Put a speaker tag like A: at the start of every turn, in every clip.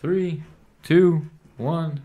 A: 3, 2, 1.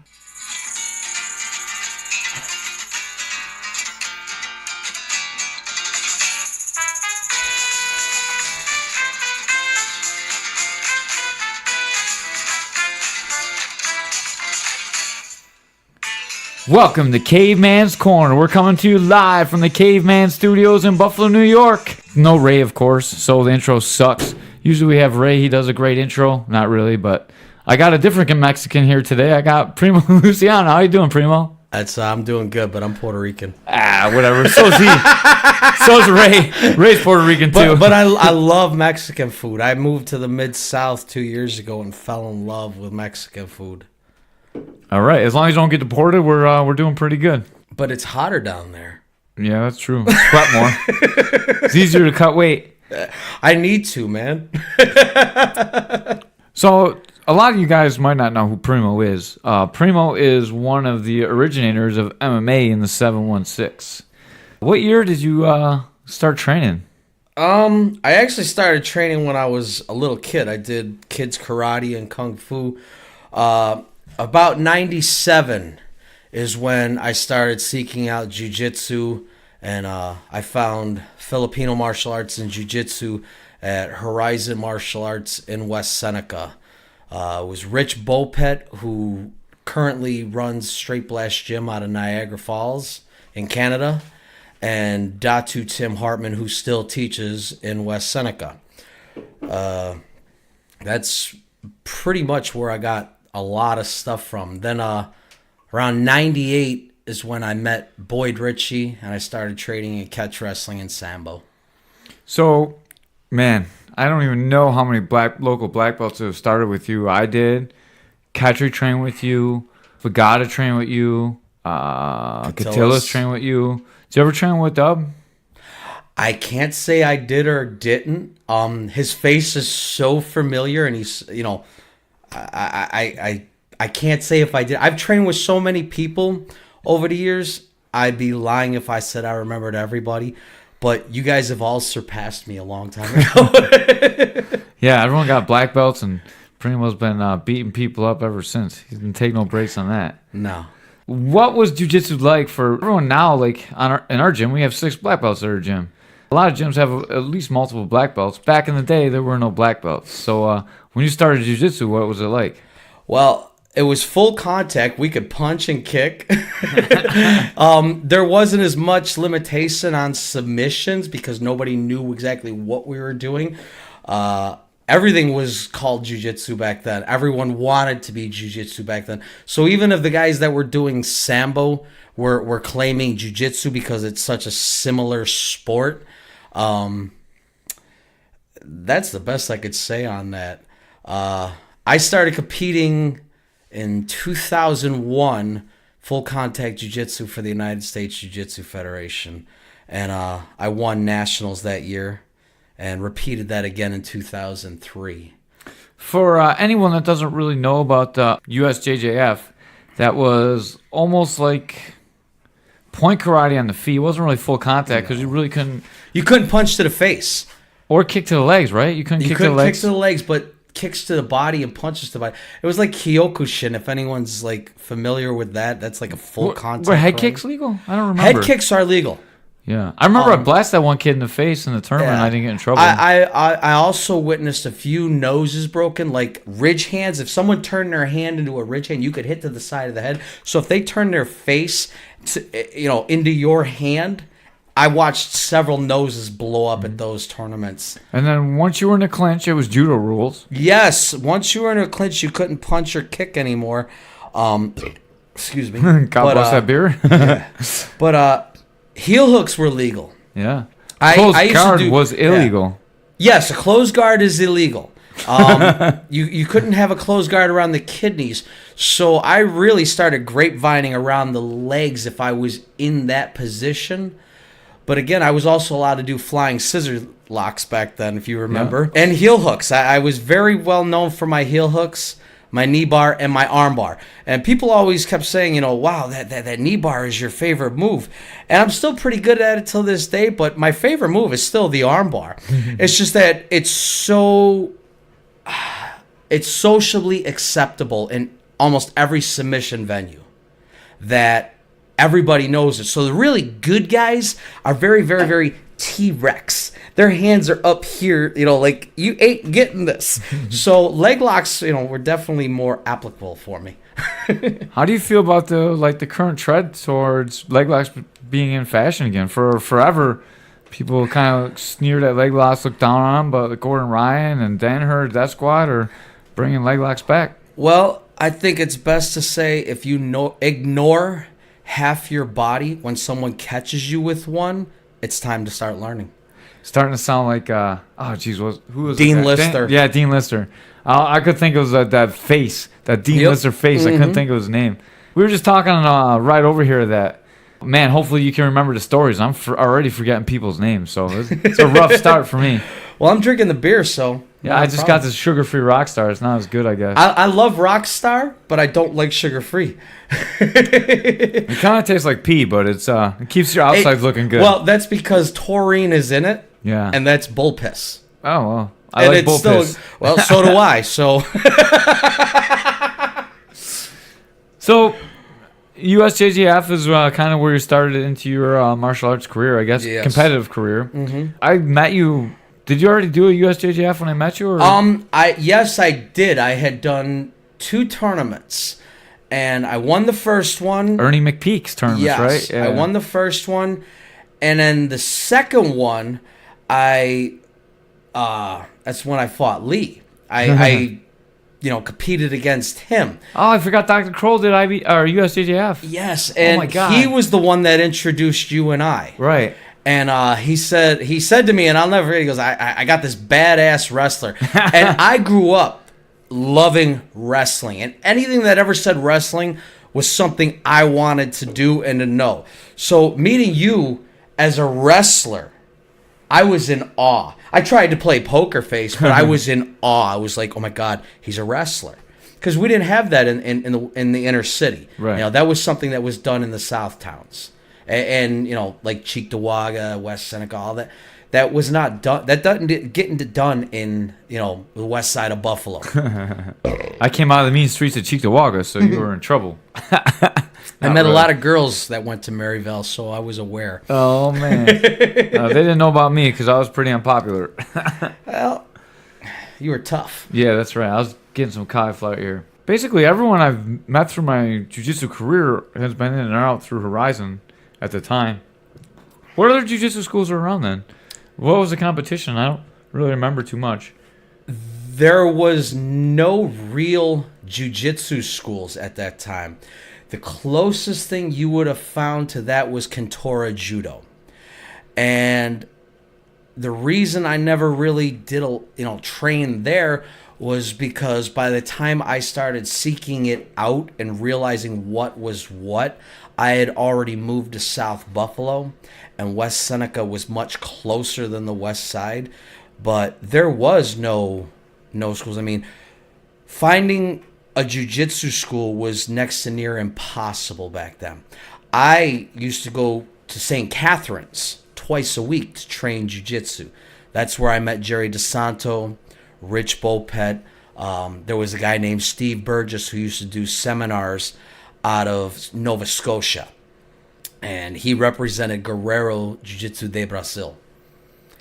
A: Welcome to Caveman's Corner. We're coming to you live from the Caveman Studios in Buffalo, New York. No Ray, of course, so the intro sucks. Usually we have Ray. He does a great intro. Not really, but I got a different Mexican here today. I got Primo Luciano. How you doing, Primo?
B: I'm doing good, but I'm Puerto Rican.
A: Whatever. So's he. So's Ray. Ray's Puerto Rican, too.
B: But I love Mexican food. I moved to the Mid-South 2 years ago and fell in love with Mexican food.
A: All right. As long as you don't get deported, we're doing pretty good.
B: But it's hotter down there.
A: Yeah, that's true. Sweat more. It's easier to cut weight.
B: I need to, man.
A: So, a lot of you guys might not know who Primo is. Primo is one of the originators of MMA in the 716. What year did you start training?
B: I actually started training when I was a little kid. I did kids karate and kung fu. About 97 is when I started seeking out jiu-jitsu, and I found Filipino martial arts and jiu-jitsu at Horizon Martial Arts in West Seneca. It was Rich Bopet, who currently runs Straight Blast Gym out of Niagara Falls in Canada, and Datu Tim Hartman, who still teaches in West Seneca. That's pretty much where I got a lot of stuff from. Then around 98 is when I met Boyd Ritchie, and I started training in catch wrestling and sambo.
A: So, man, I don't even know how many local black belts have started with you. I did. Katri trained with you. Vagata trained with you. Catillas trained with you. Did you ever train with Dub?
B: I can't say I did or didn't. His face is so familiar, and he's, I can't say if I did. I've trained with so many people over the years. I'd be lying if I said I remembered everybody. But you guys have all surpassed me a long time ago.
A: Yeah, everyone got black belts, and Primo's been beating people up ever since. He's been taking no breaks on that.
B: No.
A: What was jiu-jitsu like for everyone now? Like in our gym, we have 6 black belts at our gym. A lot of gyms have at least multiple black belts. Back in the day, there were no black belts. So when you started jiu-jitsu, what was it like?
B: Well, it was full contact. We could punch and kick. There wasn't as much limitation on submissions because nobody knew exactly what we were doing. Everything was called jiu-jitsu back then. Everyone wanted to be jiu-jitsu back then. So even if the guys that were doing sambo were claiming jiu-jitsu because it's such a similar sport, that's the best I could say on that. I started competing in 2001, full contact jiu-jitsu for the United States Jiu-Jitsu Federation. And I won nationals that year and repeated that again in 2003.
A: For anyone that doesn't really know about the USJJF, that was almost like point karate on the feet. It wasn't really full contact because you really couldn't...
B: You couldn't punch to the face.
A: Or kick to the legs, right? You couldn't kick to the legs.
B: Kick to the legs, but kicks to the body and punches to the body. It was like Kyokushin. If anyone's like familiar with that, that's like a full contact.
A: Were head kicks legal? I don't remember.
B: Head kicks are legal.
A: Yeah, I remember I blasted that one kid in the face in the tournament.
B: Yeah.
A: I didn't get in trouble.
B: I also witnessed a few noses broken, like ridge hands. If someone turned their hand into a ridge hand, you could hit to the side of the head. So if they turned their face, into your hand, I watched several noses blow up at those tournaments.
A: And then once you were in a clinch, it was judo rules.
B: Yes, once you were in a clinch, you couldn't punch or kick anymore. Excuse me.
A: God bless that beer.
B: Yeah. But heel hooks were legal.
A: Yeah. Closed guard was illegal.
B: Yeah. Yes, a closed guard is illegal. You couldn't have a closed guard around the kidneys. So I really started grapevining around the legs if I was in that position. But again, I was also allowed to do flying scissor locks back then, if you remember. Yeah. And heel hooks. I was very well known for my heel hooks, my knee bar, and my arm bar. And people always kept saying, wow, that knee bar is your favorite move. And I'm still pretty good at it till this day, but my favorite move is still the arm bar. It's just that it's so... it's socially acceptable in almost every submission venue that everybody knows it. So the really good guys are very, very, very T-Rex. Their hands are up here, like you ain't getting this. So leg locks, were definitely more applicable for me.
A: How do you feel about the current trend towards leg locks being in fashion again? For forever, people kind of sneered at leg locks, looked down on them, but Gordon Ryan and Danaher, that squad are bringing leg locks back.
B: Well, I think it's best to say if you ignore half your body when someone catches you with one, it's time to start learning.
A: Starting to sound like, who was
B: Dean Lister.
A: Yeah, Dean Lister. I could think it was that face, that Dean Lister face. I couldn't think of his name. We were just talking right over here that, man, hopefully you can remember the stories. I'm already forgetting people's names, so it's a rough start for me.
B: Well, I'm drinking the beer, so...
A: Yeah, I just got this sugar-free Rockstar. It's not as good, I guess.
B: I love Rockstar, but I don't like sugar-free.
A: It kind of tastes like pee, but it keeps your outsides looking good.
B: Well, that's because taurine is in it,
A: yeah,
B: and that's bull piss.
A: Oh, well, I like bull piss.
B: Well, so do I, so...
A: So, USJJF is kind of where you started into your martial arts career, I guess,
B: yes.
A: Competitive career.
B: Mm-hmm.
A: I met you... Did you already do a USJJF when I met you? Or?
B: Yes, I did. I had done 2 tournaments, and I won the first one.
A: Ernie McPeak's tournaments,
B: yes,
A: right?
B: Yeah. I won the first one, and then the second one, that's when I fought Lee. I competed against him.
A: Oh, I forgot Dr. Kroll did USJJF.
B: Yes, and
A: oh my God.
B: He was the one that introduced you and I.
A: Right.
B: And he said to me, and I'll never forget, he goes, I got this badass wrestler. And I grew up loving wrestling. And anything that ever said wrestling was something I wanted to do and to know. So meeting you as a wrestler, I was in awe. I tried to play poker face, but I was in awe. I was like, oh my God, he's a wrestler. Because we didn't have that in the inner city.
A: Right.
B: That was something that was done in the South towns. And like Cheektowaga, West Seneca, all that was not done. That doesn't get done in the west side of Buffalo.
A: I came out of the mean streets of Cheektowaga, so you were in trouble.
B: I met a lot of girls that went to Maryville, so I was aware.
A: Oh man, they didn't know about me because I was pretty unpopular.
B: Well, you were tough.
A: Yeah, that's right. I was getting some cauliflower here. Basically, everyone I've met through my jiu-jitsu career has been in and out through Horizon. At the time, what other jiu-jitsu schools were around then? What was the competition? I don't really remember too much.
B: There was no real jiu-jitsu schools at that time. The closest thing you would have found to that was Kentora Judo. And the reason I never really did train there was because by the time I started seeking it out and realizing what was what, I had already moved to South Buffalo, and West Seneca was much closer than the West Side, but there was no schools. I mean, finding a jiu-jitsu school was next to near impossible back then. I used to go to St. Catherine's twice a week to train jiu-jitsu. That's where I met Jerry DeSanto, Rich Bopet. There was a guy named Steve Burgess who used to do seminars out of Nova Scotia, and he represented Guerrero Jiu-Jitsu de Brasil.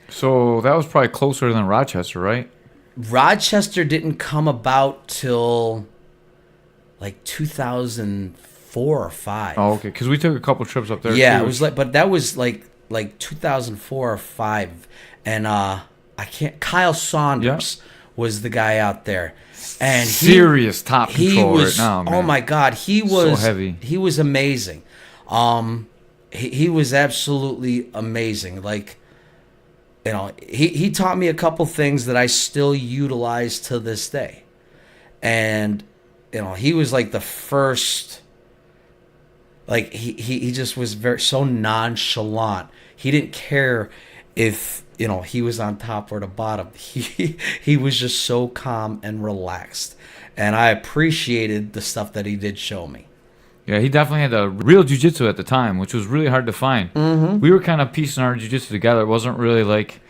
A: So that was probably closer than Rochester, right?
B: Rochester didn't come about till like 2004 or 5.
A: Oh, okay, because we took a couple trips up there.
B: Yeah,
A: too.
B: it was but that was like 2004 or 5, and Kyle Saunders was the guy out there. And
A: serious top control right now, man.
B: Oh my God, he was
A: so heavy.
B: He was amazing. He was absolutely amazing. Like, he taught me a couple things that I still utilize to this day. And he was like the first. Like he just was so nonchalant. He didn't care if he was on top or the bottom. He was just so calm and relaxed. And I appreciated the stuff that he did show me.
A: Yeah, he definitely had a real jiu-jitsu at the time, which was really hard to find.
B: Mm-hmm.
A: We were kind of piecing our jiu-jitsu together. It wasn't really like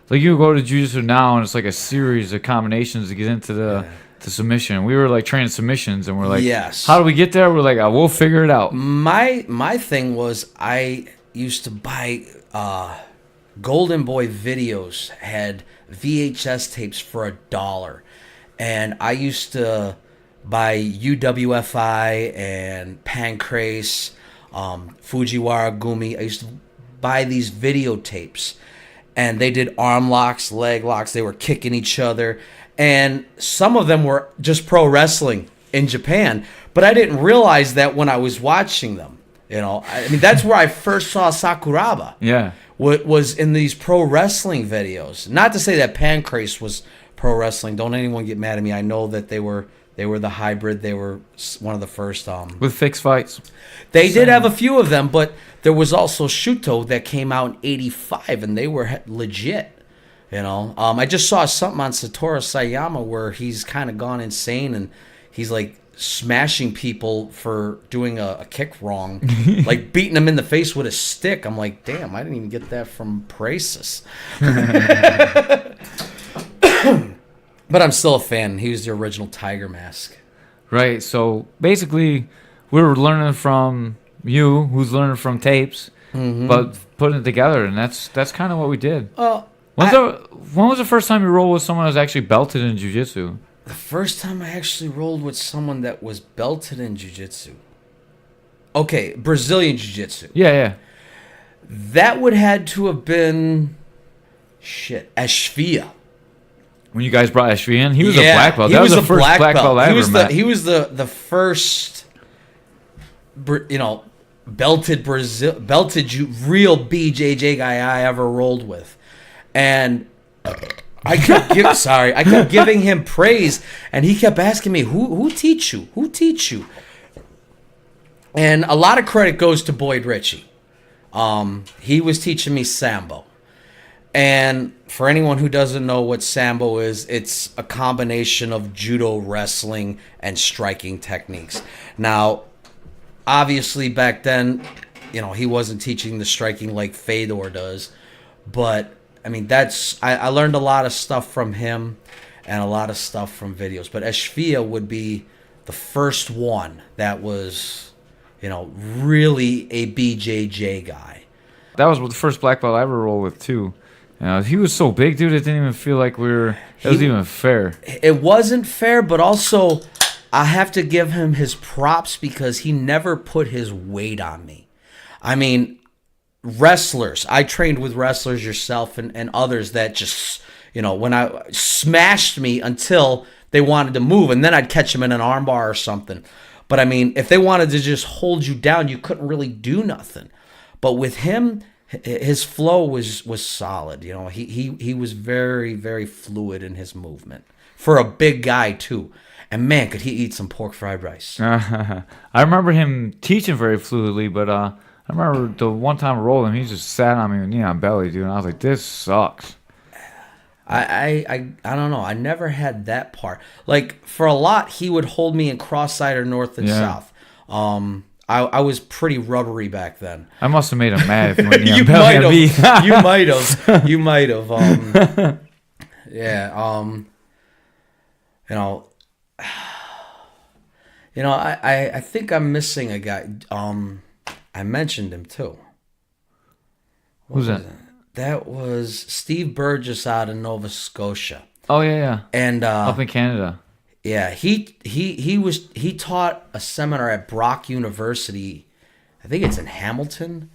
A: like you go to jiu-jitsu now and it's like a series of combinations to get into the submission. We were like training submissions and we're like,
B: yes.
A: How do we get there? We're like, we'll figure it out.
B: My thing was I used to buy Golden Boy videos, had VHS tapes for $1, and I used to buy UWFI and Pancrase, Fujiwara Gumi. I used to buy these videotapes, and they did arm locks, leg locks. They were kicking each other, and some of them were just pro wrestling in Japan, but I didn't realize that when I was watching them. You know, I mean, that's where I first saw Sakuraba.
A: Yeah.
B: Was in these pro wrestling videos. Not to say that Pancrase was pro wrestling. Don't anyone get mad at me. I know that they were the hybrid. They were one of the first.
A: With fixed fights.
B: They did have a few of them, but there was also Shuto that came out in '85, and they were legit. You know, I just saw something on Satoru Sayama where he's kind of gone insane, and he's like smashing people for doing a kick wrong, like beating them in the face with a stick. I'm like, damn, I didn't even get that from Prasis. But I'm still a fan. He was the original Tiger Mask.
A: Right. So basically, we were learning from you, who's learning from tapes, but putting it together, and that's kind of what we did. When was the first time you rolled with someone that was actually belted in jiu-jitsu?
B: The first time I actually rolled with someone that was belted in jiu-jitsu. Okay, Brazilian jiu-jitsu.
A: Yeah.
B: That would had to have been Ashvia.
A: When you guys brought Ashvia in, he was a black belt. That was the first black belt I ever met.
B: He was the first, belted real BJJ guy I ever rolled with, and I kept giving him praise, and he kept asking me, "Who teach you? Who teach you?" And a lot of credit goes to Boyd Ritchie. He was teaching me Sambo. And for anyone who doesn't know what Sambo is, it's a combination of judo, wrestling, and striking techniques. Now, obviously back then, he wasn't teaching the striking like Fedor does. But, I mean, I learned a lot of stuff from him and a lot of stuff from videos. But Ashvia would be the first one that was, really a BJJ guy.
A: That was the first black belt I ever rolled with, too. He was so big, dude, it didn't even feel like it was even fair. It
B: wasn't fair, but also I have to give him his props because he never put his weight on me. I mean, wrestlers. I trained with wrestlers, yourself, and others that just, when I smashed me until they wanted to move, and then I'd catch them in an armbar or something. But, I mean, if they wanted to just hold you down, you couldn't really do nothing. But with him, his flow was solid. He was very, very fluid in his movement for a big guy too. And man, could he eat some pork fried rice?
A: I remember him teaching very fluidly, but I remember the one time I rolled him, he just sat on me with knee on belly, dude. And I was like, this sucks.
B: I don't know. I never had that part. Like for a lot, he would hold me in cross-side or north and south. I was pretty rubbery back then.
A: I must have made him mad if you might
B: have. You might have. Yeah. I think I'm missing a guy. I mentioned him too.
A: Who's that?
B: That was Steve Burgess out of Nova Scotia.
A: Oh yeah.
B: And
A: up in Canada.
B: Yeah, he taught a seminar at Brock University. I think it's in Hamilton.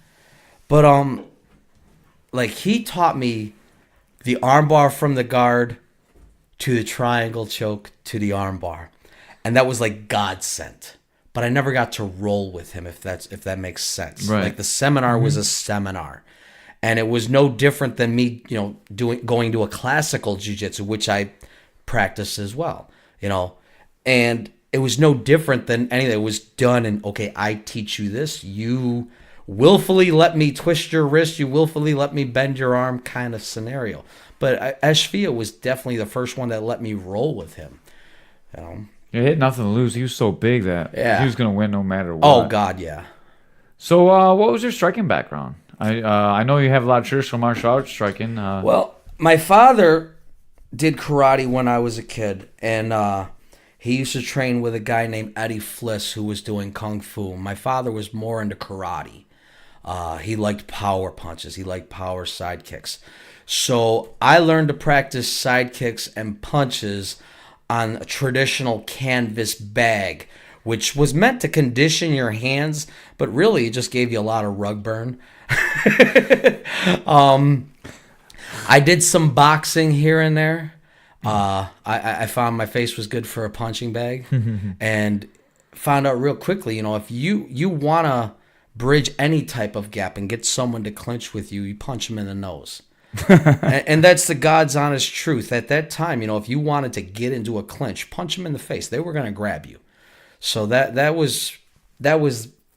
B: But he taught me the armbar from the guard to the triangle choke to the armbar. And that was like God sent. But I never got to roll with him if that makes sense.
A: Right.
B: Like the seminar was a seminar. And it was no different than me, going to a classical jiu-jitsu, which I practice as well. And it was no different than anything. It was done and, okay, I teach you this. You willfully let me twist your wrist. You willfully let me bend your arm kind of scenario. But Ashvia was definitely the first one that let me roll with him.
A: He had nothing to lose. He was so big that he was going to win no matter what.
B: Oh, God, yeah.
A: So what was your striking background? I know you have a lot of traditional martial arts striking.
B: Well, My father did karate when I was a kid, and he used to train with a guy named Eddie Fliss who was doing kung fu. My father was more into karate. He liked power punches. He liked power side kicks. So I learned to practice side kicks and punches on a traditional canvas bag, which was meant to condition your hands, but really it just gave you a lot of rug burn. I did some boxing here and there. I found my face was good for a punching bag, and found out real quickly, if you want to bridge any type of gap and get someone to clinch with you, you punch them in the nose. and that's the God's honest truth. At that time, if you wanted to get into a clinch, punch them in the face. They were going to grab you. So that was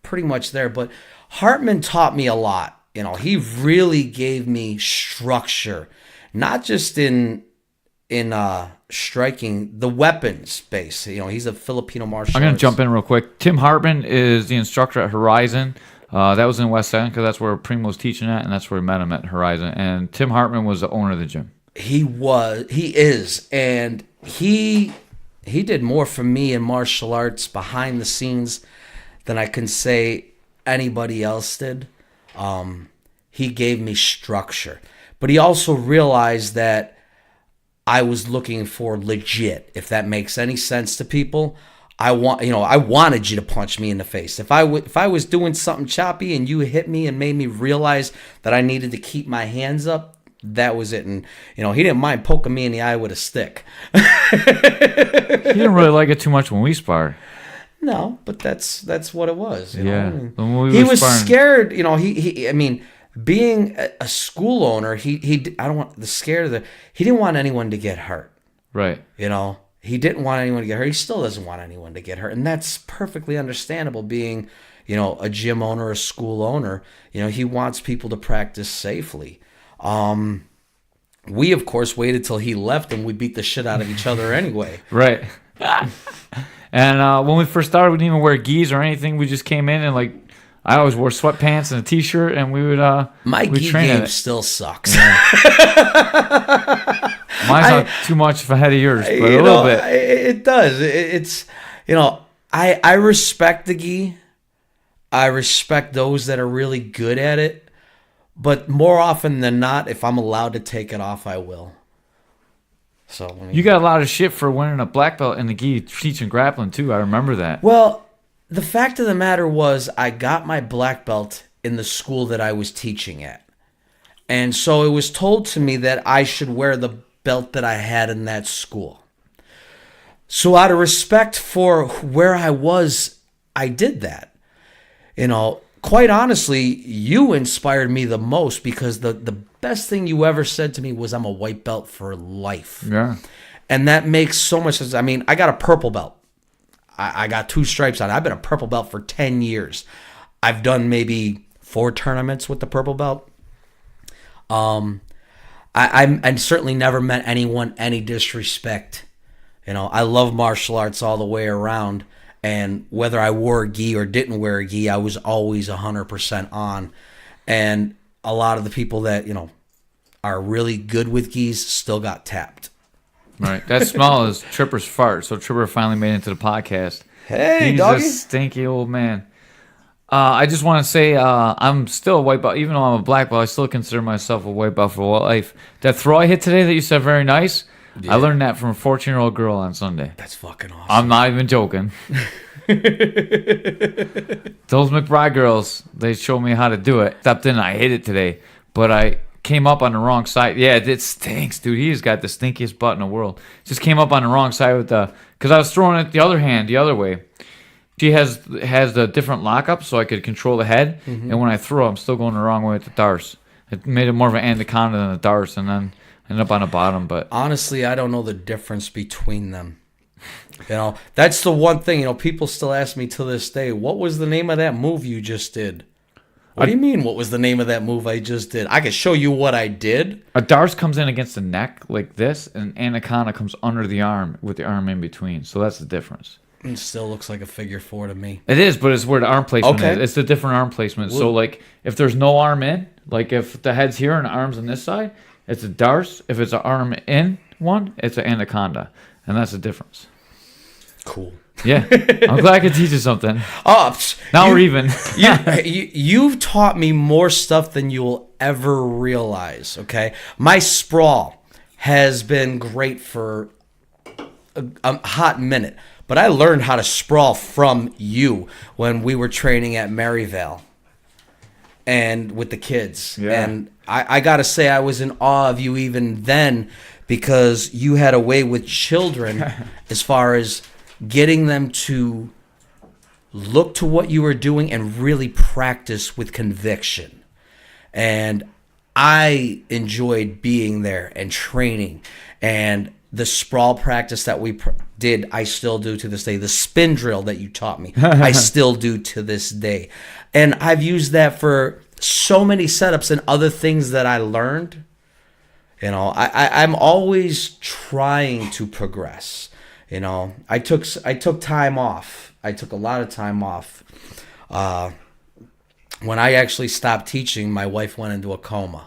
B: pretty much there. But Hartman taught me a lot. He really gave me structure, not just in striking, the weapons base. He's a Filipino martial arts.
A: I'm going to jump in real quick. Tim Hartman is the instructor at Horizon. That was in West End because that's where Primo was teaching at, and that's where we met him at Horizon. And Tim Hartman was the owner of the gym. He
B: is, and he did more for me in martial arts behind the scenes than I can say anybody else did. He gave me structure, but he also realized that I was looking for legit, if that makes any sense to people. I wanted you to punch me in the face. If I was doing something choppy and you hit me and made me realize that I needed to keep my hands up, that was it. And he didn't mind poking me in the eye with a stick.
A: He didn't really like it too much when we sparred.
B: No, but that's what it was.
A: Yeah,
B: he was scared. Being a school owner, he didn't want anyone to get hurt.
A: Right.
B: He didn't want anyone to get hurt. He still doesn't want anyone to get hurt, and that's perfectly understandable. Being, a gym owner, a school owner, he wants people to practice safely. We of course waited till he left, and we beat the shit out of each other anyway.
A: Right. And when we first started, we didn't even wear gis or anything. We just came in and I always wore sweatpants and a t-shirt, and we would
B: my gi game still sucks.
A: Yeah. Mine's not too much ahead of yours, but a little bit.
B: It does. It's I respect the gi. I respect those that are really good at it, but more often than not, if I'm allowed to take it off, I will. So
A: you got a lot of shit for wearing a black belt in the gi, teaching grappling too. I remember that.
B: Well, the fact of the matter was, I got my black belt in the school that I was teaching at, and so it was told to me that I should wear the belt that I had in that school. So out of respect for where I was, I did that. Quite honestly, you inspired me the most, because the best thing you ever said to me was, I'm a white belt for life.
A: Yeah.
B: And that makes so much sense. I got a purple belt. I got 2 stripes on it. I've been a purple belt for 10 years. I've done maybe 4 tournaments with the purple belt. I certainly never meant anyone any disrespect. I love martial arts all the way around, and whether I wore a gi or didn't wear a gi, I was always 100% on. And a lot of the people that are really good with gis still got tapped.
A: Right. That smell is Tripper's fart. So Tripper finally made it into the podcast.
B: Hey,
A: he's
B: doggy.
A: a stinky old man. I just want to say I'm still a white belt. Even though I'm a black belt, I still consider myself a white belt for life. That throw I hit today that you said very nice, yeah. I learned that from a 14-year-old girl on Sunday.
B: That's fucking awesome.
A: I'm not even joking. Those McBride girls, they showed me how to do it. Stepped in, I hit it today. But I came up on the wrong side. Yeah, it stinks, dude. He's got the stinkiest butt in the world. Just came up on the wrong side with because I was throwing it the other hand, the other way. She has the different lockup, so I could control the head. Mm-hmm. And when I throw, I'm still going the wrong way with the darts. It made it more of an anaconda than a darts, and then ended up on the bottom. But
B: honestly, I don't know the difference between them. That's the one thing. People still ask me to this day, what was the name of that move you just did? What do you mean, what was the name of that move I just did? I can show you what I did.
A: A darts comes in against the neck like this, and anaconda comes under the arm with the arm in between. So that's the difference.
B: It still looks like a figure 4 to me.
A: It is, but it's where the arm placement is. It's the different arm placement. So, if there's no arm in, if the head's here and the arm's on this side, It's a darce. If it's an arm in one, it's an anaconda. And that's the difference.
B: Cool.
A: Yeah. I'm glad I could teach you something.
B: Oh,
A: Now we're even.
B: You've taught me more stuff than you will ever realize, okay? My sprawl has been great for a hot minute, but I learned how to sprawl from you when we were training at Maryvale and with the kids.
A: Yeah.
B: And I got to say, I was in awe of you even then because you had a way with children as far as getting them to look to what you were doing and really practice with conviction. And I enjoyed being there and training. And the sprawl practice that we did, I still do to this day. The spin drill that you taught me, I still do to this day. And I've used that for so many setups and other things that I learned. You know, I'm always trying to progress. You know, I took time off. I took a lot of time off. When I actually stopped teaching, my wife went into a coma.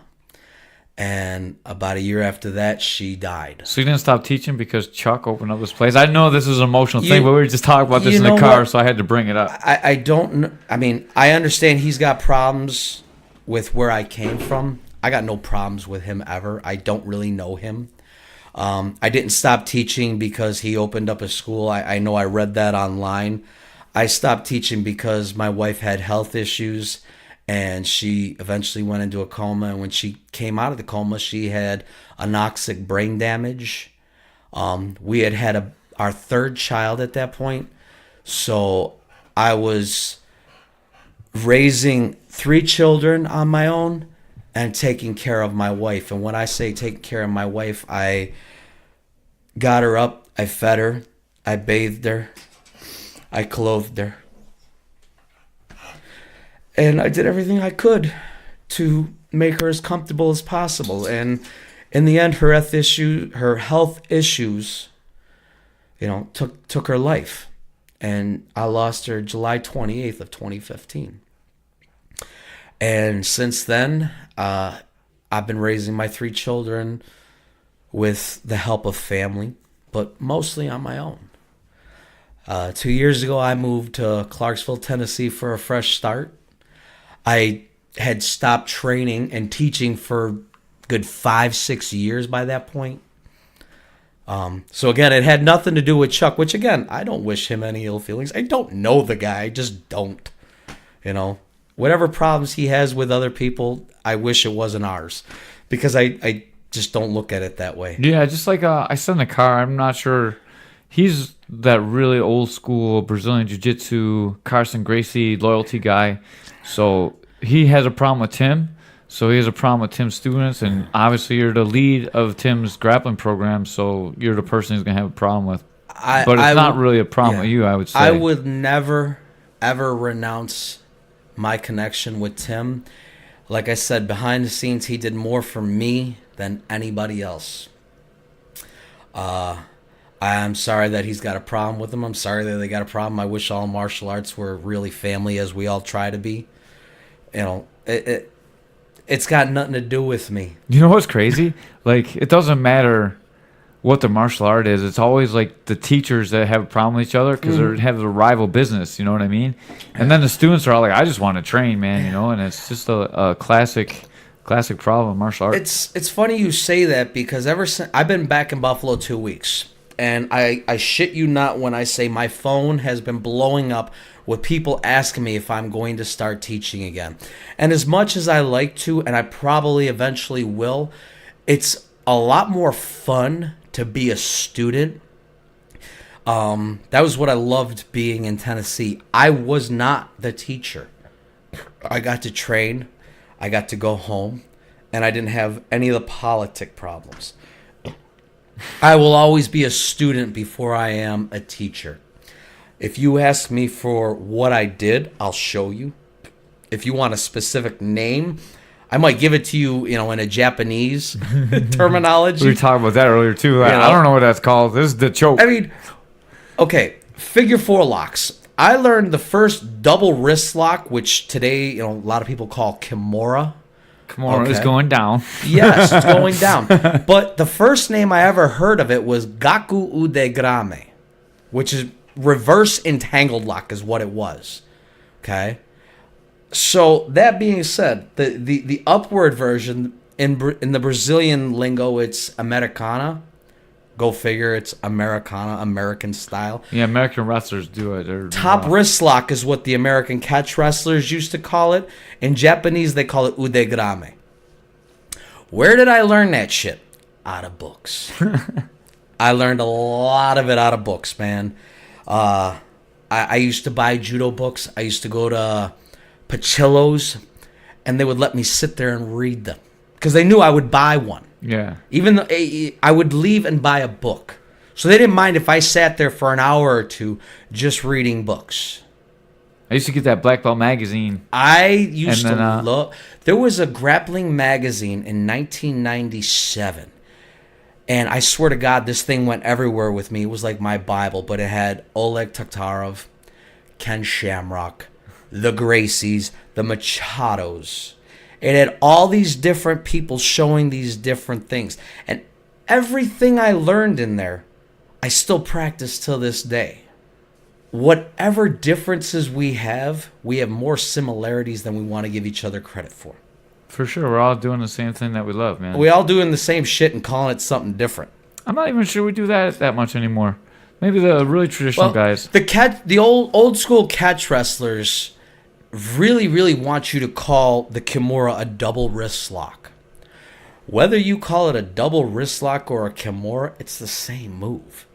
B: And about a year after that, she died.
A: So you didn't stop teaching because Chuck opened up this place? I know this is an emotional thing, but we were just talking about this in the car, so I had to bring it up.
B: I don't... I mean, I understand he's got problems with where I came from. I got no problems with him ever. I don't really know him. I didn't stop teaching because he opened up a school. I know I read that online. I stopped teaching because my wife had health issues, and she eventually went into a coma. And when she came out of the coma, she had anoxic brain damage. We had our third child at that point. So I was raising 3 children on my own and taking care of my wife. And when I say taking care of my wife, I got her up, I fed her, I bathed her, I clothed her. And I did everything I could to make her as comfortable as possible. And in the end, her health issues, you know, took her life. And I lost her July 28th of 2015. And since then, I've been raising my 3 children with the help of family, but mostly on my own. 2 years ago, I moved to Clarksville, Tennessee for a fresh start. I had stopped training and teaching for good 5-6 years by that point. So again, it had nothing to do with Chuck, which again, I don't wish him any ill feelings. I don't know the guy. I just don't. You know, whatever problems he has with other people, I wish it wasn't ours, because I just don't look at it that way.
A: Yeah, just like I said in the car, I'm not sure. He's that really old school Brazilian Jiu-Jitsu, Carson Gracie loyalty guy. So he has a problem with Tim. So he has a problem with Tim's students. And obviously you're the lead of Tim's grappling program. So you're the person he's going to have a problem with. But it's not really a problem with you, I would say.
B: I would never, ever renounce my connection with Tim. Like I said, behind the scenes, he did more for me than anybody else. I'm sorry that he's got a problem with them. I'm sorry that they got a problem. I wish all martial arts were really family, as we all try to be. You know, it's got nothing to do with me.
A: You know what's crazy? Like, it doesn't matter what the martial art is. It's always like the teachers that have a problem with each other because they have a rival business. You know what I mean? And then the students are all like, "I just want to train, man." You know, and it's just a classic problem in martial arts.
B: It's funny you say that, because ever since I've been back in Buffalo 2 weeks. And I shit you not when I say my phone has been blowing up with people asking me if I'm going to start teaching again. And as much as I like to, and I probably eventually will, it's a lot more fun to be a student. That was what I loved being in Tennessee. I was not the teacher. I got to train, I got to go home, and I didn't have any of the politic problems. I will always be a student before I am a teacher. If you ask me for what I did, I'll show you. If you want a specific name, I might give it to you, you know, in a Japanese terminology.
A: We were talking about that earlier too. I don't know what that's called. This is the choke.
B: I mean, okay, figure 4 locks. I learned the first double wrist lock, which today, you know, a lot of people call Kimura.
A: Kimura is going down.
B: Yes, it's going down. But the first name I ever heard of it was Gaku Udegrame, which is reverse entangled lock is what it was. Okay? So that being said, the upward version in the Brazilian lingo, it's Americana. Go figure, it's Americana, American style.
A: Yeah, American wrestlers do it. They're
B: Top
A: rough.
B: wrist lock is what the American catch wrestlers used to call it. In Japanese, they call it udegrame. Where did I learn that shit? Out of books. I learned a lot of it out of books, man. I used to buy judo books. I used to go to Pachillo's, and they would let me sit there and read them because they knew I would buy one.
A: Yeah.
B: Even though I would leave and buy a book. So they didn't mind if I sat there for an hour or two just reading books.
A: I used to get that black belt magazine.
B: I used
A: And then,
B: to love... There was a grappling magazine in 1997. And I swear to God, this thing went everywhere with me. It was like my Bible. But it had Oleg Taktarov, Ken Shamrock, the Gracies, the Machados. It had all these different people showing these different things. And everything I learned in there, I still practice till this day. Whatever differences we have more similarities than we want to give each other credit for.
A: For sure, we're all doing the same thing that we love, man.
B: We all doing the same shit and calling it something different.
A: I'm not even sure we do that much anymore. Maybe the really traditional guys.
B: The old school catch wrestlers really want you to call the Kimura a double wrist lock. Whether you call it a double wrist lock or a Kimura, it's the same move.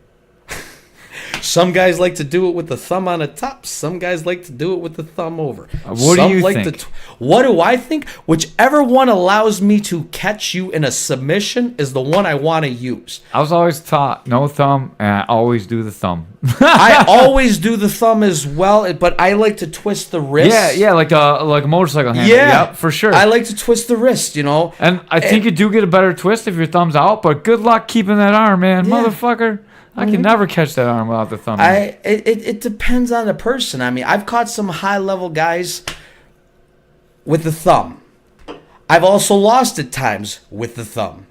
B: Some guys like to do it with the thumb on the top. Some guys like to do it with the thumb over.
A: What do you think?
B: What do I think? Whichever one allows me to catch you in a submission is the one I want to use.
A: I was always taught no thumb, and I always do the thumb.
B: I always do the thumb as well, but I like to twist the wrist.
A: Yeah, like a motorcycle handle.
B: Yeah,
A: Yep, for sure.
B: I like to twist the wrist, you know.
A: And I think you do get a better twist if your thumb's out, but good luck keeping that arm, man.
B: Yeah.
A: Motherfucker. I can never catch that arm without the thumb.
B: It depends on the person. I mean, I've caught some high-level guys with the thumb. I've also lost at times with the thumb.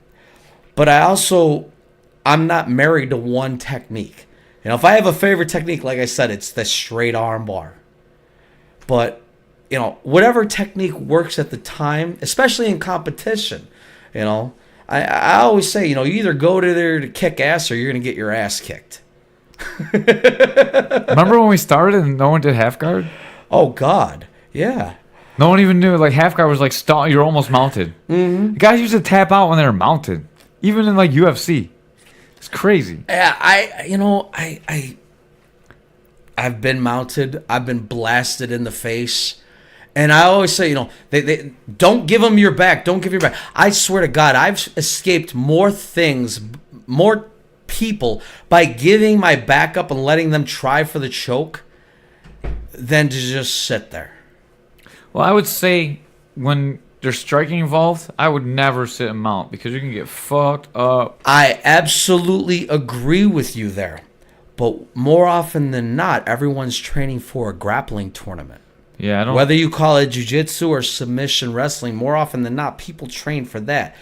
B: But I'm not married to one technique. You know, if I have a favorite technique, like I said, it's the straight arm bar. But, you know, whatever technique works at the time, especially in competition, you know, I always say, you know, you either go to there to kick ass or you're going to get your ass kicked.
A: Remember when we started and no one did half guard?
B: Oh, God. Yeah.
A: No one even knew. Like, half guard was like, you're almost mounted. Mm-hmm. Guys used to tap out when they were mounted. Even in, like, UFC. It's crazy.
B: Yeah, I've been mounted. I've been blasted in the face. And I always say, you know, they don't give them your back. Don't give your back. I swear to God, I've escaped more things, more people by giving my back up and letting them try for the choke than to just sit there.
A: Well, I would say when there's striking involved, I would never sit and mount because you can get fucked up.
B: I absolutely agree with you there. But more often than not, everyone's training for a grappling tournament.
A: Yeah, I don't.
B: Whether you call it jiu-jitsu or submission wrestling, more often than not, people train for that.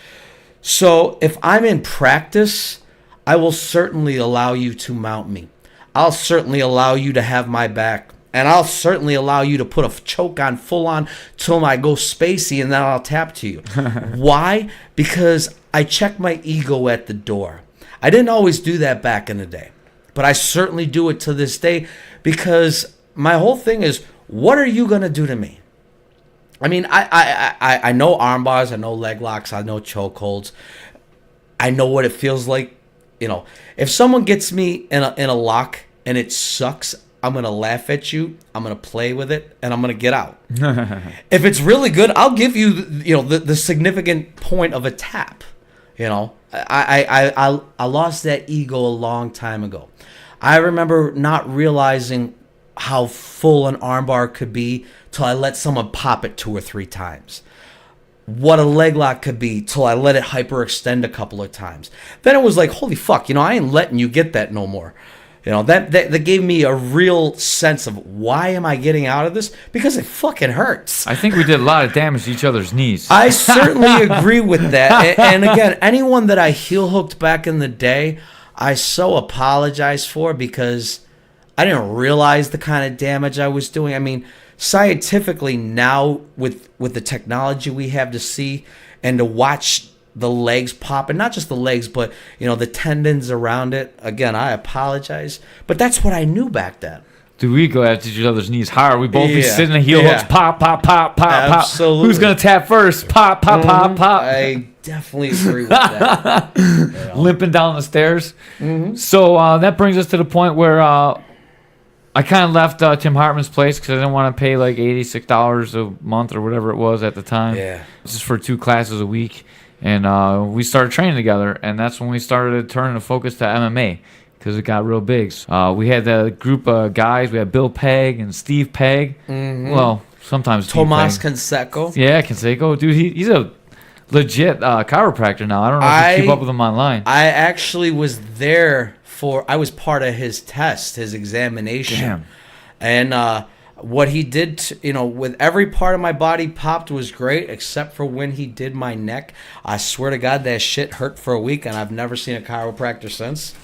B: So if I'm in practice, I will certainly allow you to mount me. I'll certainly allow you to have my back. And I'll certainly allow you to put a choke on full on till I go spacey and then I'll tap to you. Why? Because I check my ego at the door. I didn't always do that back in the day. But I certainly do it to this day because my whole thing is, what are you going to do to me? I mean, I know arm bars, I know leg locks, I know chokeholds. I know what it feels like. You know, if someone gets me in a lock and it sucks, I'm going to laugh at you, I'm going to play with it, and I'm going to get out. If it's really good, I'll give you, the significant point of a tap. You know, I lost that ego a long time ago. I remember not realizing how full an armbar could be till I let someone pop it 2 or 3 times. What a leg lock could be till I let it hyperextend a couple of times. Then it was like, holy fuck, I ain't letting you get that no more. You know, that gave me a real sense of why am I getting out of this? Because it fucking hurts.
A: I think we did a lot of damage to each other's knees.
B: I certainly agree with that. And again, anyone that I heel hooked back in the day, I so apologize for, because I didn't realize the kind of damage I was doing. I mean, scientifically now with the technology we have to see and to watch the legs pop, and not just the legs, but the tendons around it. Again, I apologize, but that's what I knew back then.
A: Dude, we go after each other's knees hard. We both be sitting in heel hooks, pop, pop, pop, pop,
B: Absolutely.
A: pop. Who's gonna tap first? Pop, pop, pop, pop.
B: I definitely agree with that.
A: Limping down the stairs. So that brings us to the point where I kind of left Tim Hartman's place because I didn't want to pay like $86 a month or whatever it was at the time.
B: Yeah,
A: just for 2 classes a week. And we started training together, and that's when we started turning the focus to MMA because it got real big. We had a group of guys. We had Bill Pegg and Steve Pegg. Well, sometimes
B: Tomas
A: Steve Pegg.
B: Canseco.
A: Yeah, Canseco. Dude, he's a legit chiropractor now. I don't know if you keep up with him online.
B: I actually was there I was part of his test, his examination.
A: Damn.
B: And what he did, with every part of my body popped was great, except for when he did my neck. I swear to God, that shit hurt for a week, and I've never seen a chiropractor since.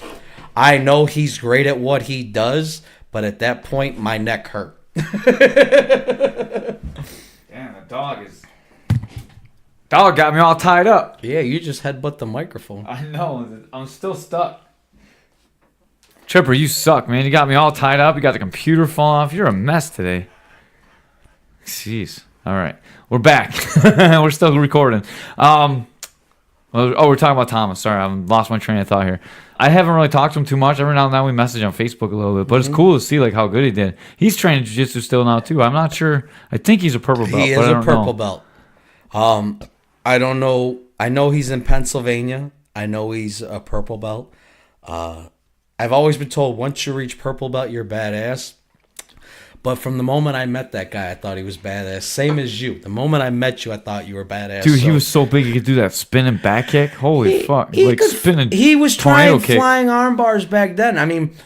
B: I know he's great at what he does, but at that point, my neck hurt.
A: Damn, the dog got me all tied up.
B: Yeah, you just headbutt the microphone.
A: I know. I'm still stuck. Tripper, you suck, man. You got me all tied up. You got the computer falling off. You're a mess today. Jeez. All right. We're back. We're still recording. We're talking about Thomas. Sorry, I lost my train of thought here. I haven't really talked to him too much. Every now and then we message on Facebook a little bit. But it's cool to see like how good he did. He's training jiu-jitsu still now, too. I'm not sure. I think he's a purple belt.
B: He is a purple belt. I don't know. I know he's in Pennsylvania. I know he's a purple belt. I've always been told once you reach purple belt, you're badass. But from the moment I met that guy, I thought he was badass. Same as you. The moment I met you, I thought you were badass.
A: Dude, he was so big he could do that spinning back kick. Holy fuck. Spinning.
B: He was trying
A: kick.
B: flying arm bars back then. I mean,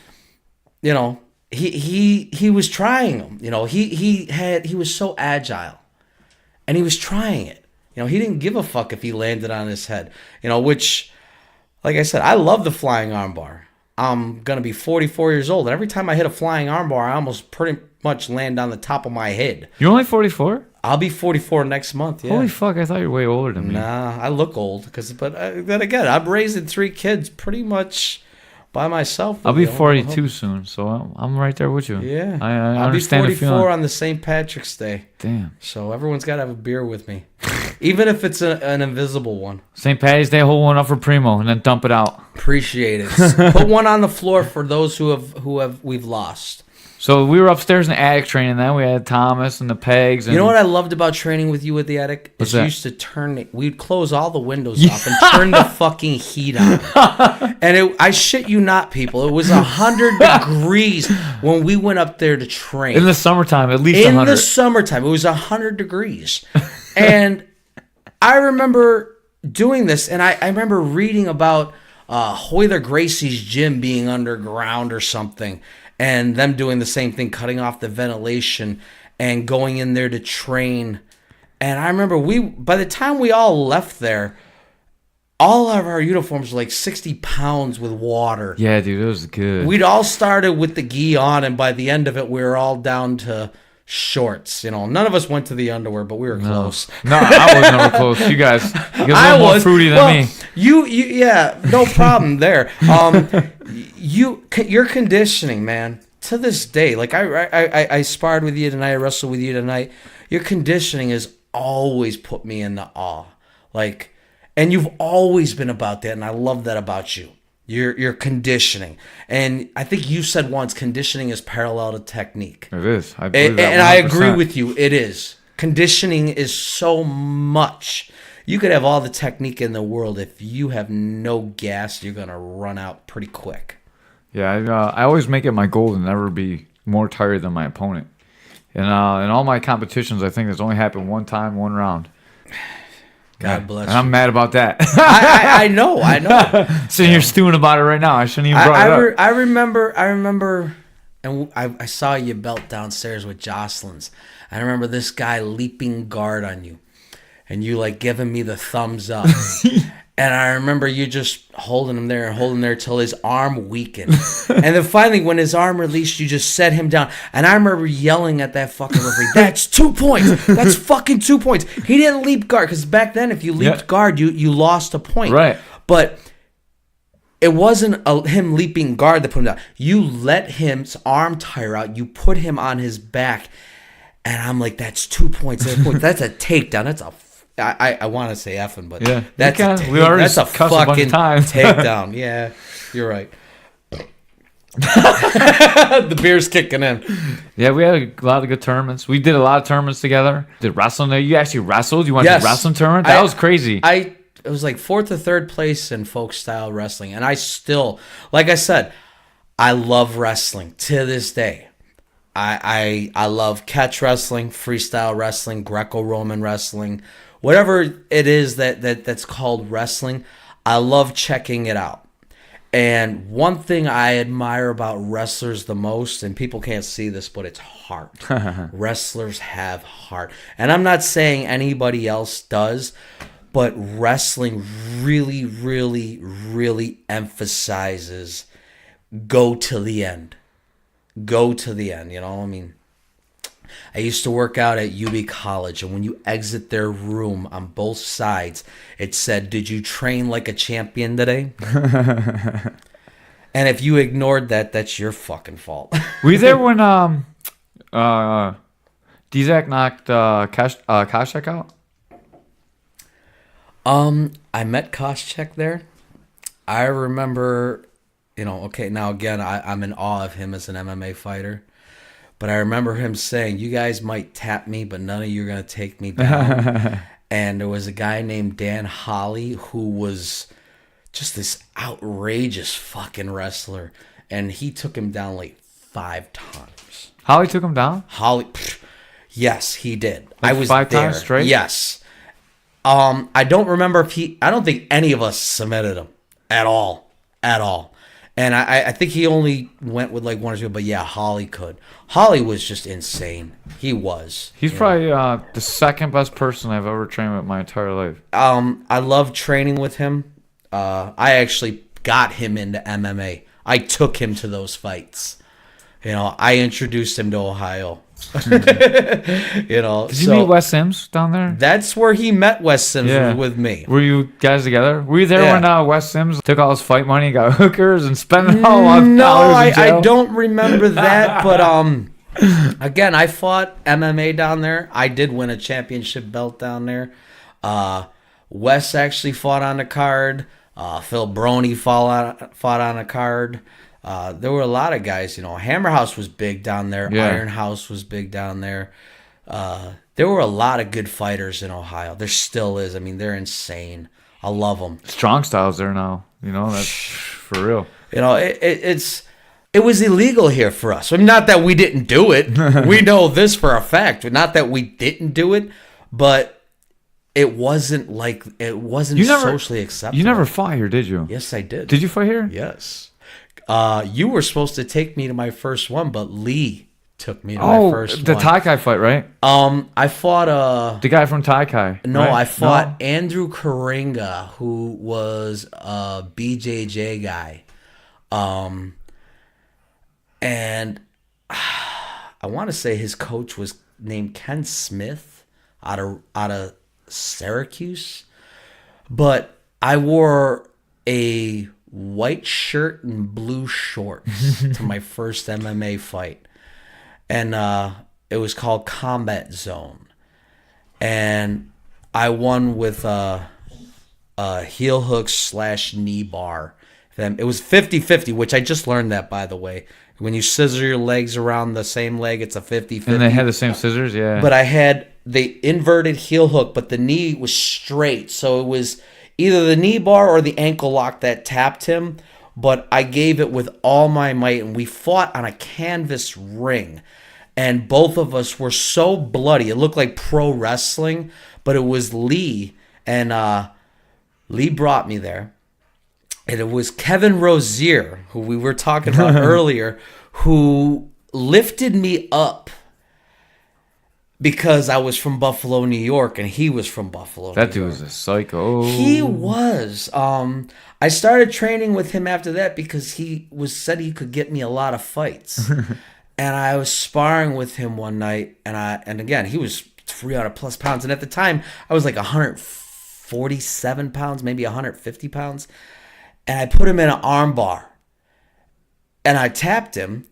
B: he was trying them. He was so agile. And he was trying it. He didn't give a fuck if he landed on his head. Which, like I said, I love the flying arm bar. I'm going to be 44 years old. And every time I hit a flying armbar, I almost pretty much land on the top of my head.
A: You're only 44?
B: I'll be 44 next month, yeah.
A: Holy fuck, I thought you were way older than me.
B: Nah, I look old. But then again, I'm raising 3 kids pretty much by myself.
A: I'll be 42 soon, so I'm right there with you.
B: Yeah.
A: I
B: I'll
A: understand
B: be
A: the feeling.
B: 44 on the St. Patrick's Day.
A: Damn.
B: So everyone's got to have a beer with me. Even if it's an invisible one.
A: St. Patty's Day, hold one up for Primo and then dump it out.
B: Appreciate it. Put one on the floor for those who we've lost.
A: So we were upstairs in the attic training then. We had Thomas and the Pegs. And
B: you know what I loved about training with you at the attic?
A: What's
B: is you
A: that?
B: used to we'd close all the windows off and turn the fucking heat on. And I shit you not, people. It was 100 degrees when we went up there to train.
A: In the summertime, at least 100.
B: In the summertime, it was 100 degrees. And I remember doing this, and I remember reading about Hoyler Gracie's gym being underground or something, and them doing the same thing, cutting off the ventilation and going in there to train. And I remember by the time we all left there, all of our uniforms were like 60 pounds with water.
A: Yeah, dude, it was good.
B: We'd all started with the gi on, and by the end of it, we were all down to shorts. None of us went to the underwear, but we were close.
A: No, I was never close. You guys a little more fruity than me.
B: Yeah, no problem there. Your conditioning, man, to this day, like I sparred with you tonight, I wrestled with you tonight. Your conditioning has always put me into awe. Like, and you've always been about that, and I love that about you. Your conditioning. And I think you said once conditioning is parallel to technique.
A: It is. I believe that 100%.
B: And I agree with you. It is. Conditioning is so much. You could have all the technique in the world. If you have no gas, you're going to run out pretty quick.
A: Yeah, I always make it my goal to never be more tired than my opponent. And in all my competitions, I think that's only happened one time, one round.
B: God bless
A: And I'm
B: you.
A: mad about that.
B: I know.
A: Sitting here stewing about it right now. I shouldn't even brought it up.
B: I remember, and I saw you belt downstairs with Jocelyn's. I remember this guy leaping guard on you, and you like giving me the thumbs up. And I remember you just holding him there till his arm weakened. And then finally, when his arm released, you just set him down. And I remember yelling at that fucking referee, "That's 2 points. That's fucking 2 points." He didn't leap guard, because back then, if you leaped guard, you lost a point.
A: Right.
B: But it wasn't him leaping guard that put him down. You let his arm tire out. You put him on his back. And I'm like, that's 2 points. That's a takedown. That's a I want to say effing, but that's a fucking takedown. Yeah, you're right. The beer's kicking in.
A: Yeah, we had a lot of good tournaments. We did a lot of tournaments together. Did wrestling there. You actually wrestled? You went to a wrestling tournament? That was crazy.
B: It was like 4th or 3rd place in folk style wrestling. And I still, like I said, I love wrestling to this day. I love catch wrestling, freestyle wrestling, Greco-Roman wrestling. Whatever it is that's called wrestling, I love checking it out. And one thing I admire about wrestlers the most, and people can't see this, but it's heart. Wrestlers have heart. And I'm not saying anybody else does, but wrestling really, really, really emphasizes go to the end. Go to the end, you know? I mean, I used to work out at UB College, and when you exit their room on both sides, it said, "Did you train like a champion today?" And if you ignored that, that's your fucking fault.
A: Were you there when Dizak knocked Koscheck out?
B: I met Koscheck there. I remember, okay, now again, I'm in awe of him as an MMA fighter. But I remember him saying, "You guys might tap me, but none of you are going to take me down." And there was a guy named Dan Holly who was just this outrageous fucking wrestler. And he took him down like 5 times.
A: Holly took him down?
B: Holly, yes, he did.
A: Like
B: I was
A: 5
B: there.
A: times straight?
B: Yes. I don't remember I don't think any of us submitted him at all. At all. And I think he only went with like 1 or 2, but yeah, Holly could. Holly was just insane. He was.
A: He's probably the second best person I've ever trained with my entire life.
B: I love training with him. I actually got him into MMA. I took him to those fights. I introduced him to Ohio.
A: Did you meet Wes Sims down there?
B: That's where he met Wes Sims with me.
A: Were you guys together? Were you there when Wes Sims took all his fight money, got hookers, and spent it all on dollars in jail?
B: I don't remember that, but again, I fought MMA down there. I did win a championship belt down there. Wes actually fought on the card. Phil Broney fought on a card. There were a lot of guys, Hammer House was big down there.
A: Yeah.
B: Iron House was big down there. There were a lot of good fighters in Ohio. There still is. I mean, they're insane. I love them.
A: Strong Style's there now. That's for real.
B: It was illegal here for us. I mean, not that we didn't do it. We know this for a fact. Not that we didn't do it, but it wasn't socially acceptable.
A: You never fought here, did you?
B: Yes, I did.
A: Did you fight here?
B: Yes. You were supposed to take me to my first one, but Lee took me to my first one.
A: The Taikai fight, right?
B: I fought
A: the guy from Taikai.
B: No,
A: right?
B: I fought Andrew Karinga, who was a BJJ guy. And I want to say his coach was named Ken Smith out of Syracuse. But I wore a white shirt and blue shorts to my first MMA fight. And it was called Combat Zone. And I won with a heel hook / knee bar. It was 50-50, which I just learned that, by the way. When you scissor your legs around the same leg, it's a 50-50.
A: And they had the same scissors, yeah.
B: But I had the inverted heel hook, but the knee was straight. So it was either the knee bar or the ankle lock that tapped him. But I gave it with all my might, and we fought on a canvas ring. And both of us were so bloody. It looked like pro wrestling, but it was Lee. And Lee brought me there. And it was Kevin Rozier, who we were talking about earlier, who lifted me up because I was from Buffalo, New York, and he was from Buffalo,
A: That
B: New
A: dude
B: York.
A: was a psycho.
B: He was. I started training with him after that because he said he could get me a lot of fights. And I was sparring with him one night, and again, he was 300 plus pounds. And at the time, I was like 147 pounds, maybe 150 pounds. And I put him in an arm bar. And I tapped him,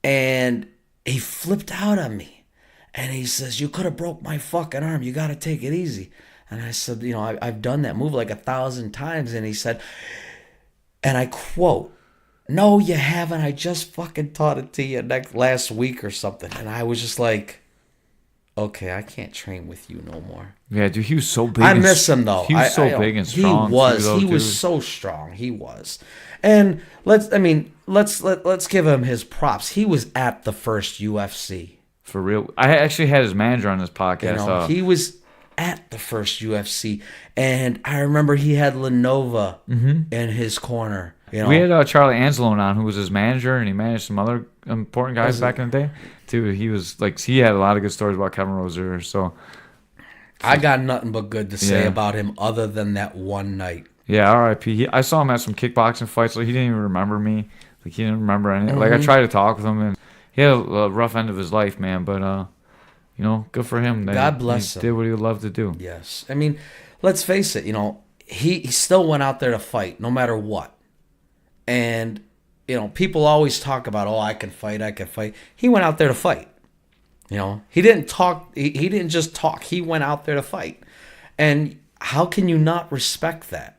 B: and he flipped out on me. And he says, "You could have broke my fucking arm. You got to take it easy." And I said, I've done that move like 1,000 times. And he said, and I quote, "No, you haven't. I just fucking taught it to you last week or something." And I was just like, okay, I can't train with you no more.
A: Yeah, dude, he was so big.
B: I miss him though.
A: He was so big and strong.
B: He was.
A: Too, though,
B: He was
A: dude.
B: so strong. He was. And let's give him his props. He was at the first UFC.
A: For real. I actually had his manager on this podcast.
B: He was at the first UFC, and I remember he had Lenova in his corner.
A: We had Charlie Anzalone on, who was his manager, and he managed some other important guys back in the day. Too. He was he had a lot of good stories about Kevin Rozier. So
B: I got nothing but good to say
A: Yeah.
B: about him, other than that one night.
A: yeah, R.I.P. I saw him at some kickboxing fights. He didn't even remember me. He didn't remember anything. I tried to talk with him, and he had a rough end of his life, man. But good for him.
B: God bless him.
A: Did what he would love to do.
B: Yes, I mean, let's face it. He still went out there to fight, no matter what. And people always talk about, "Oh, I can fight, I can fight." He went out there to fight. He didn't talk. He didn't just talk. He went out there to fight. And how can you not respect that?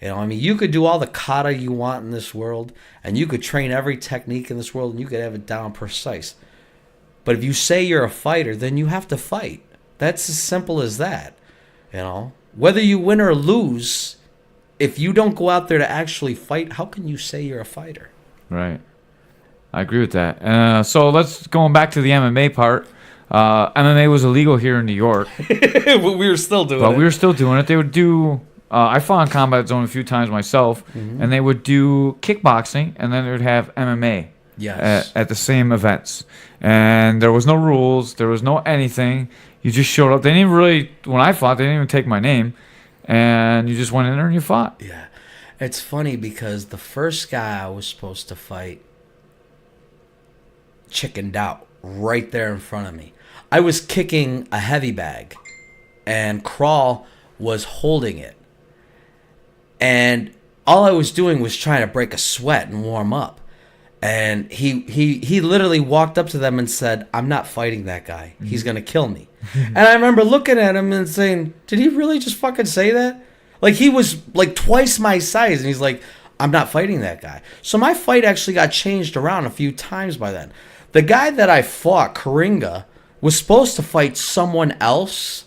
B: You could do all the kata you want in this world, and you could train every technique in this world, and you could have it down precise. But if you say you're a fighter, then you have to fight. That's as simple as that. Whether you win or lose, if you don't go out there to actually fight, how can you say you're a fighter?
A: Right. I agree with that. So let's going back to the MMA part. MMA was illegal here in New York,
B: But we were still doing
A: but
B: it.
A: we were still doing it. They would do. I fought in Combat Zone a few times myself, and they would do kickboxing, and then they would have MMA
B: Yes.
A: at the same events. And there was no rules. There was no anything. You just showed up. They didn't even really. When I fought, they didn't even take my name, and you just went in there and you fought.
B: Yeah. It's funny because the first guy I was supposed to fight chickened out right there in front of me. I was kicking a heavy bag, and Crawl was holding it. And all I was doing was trying to break a sweat and warm up. And he literally walked up to them and said, "I'm not fighting that guy. He's going to kill me." And I remember looking at him and saying, "Did he really just fucking say that?" He was like twice my size, and he's like, "I'm not fighting that guy." So my fight actually got changed around a few times by then. The guy that I fought, Karinga, was supposed to fight someone else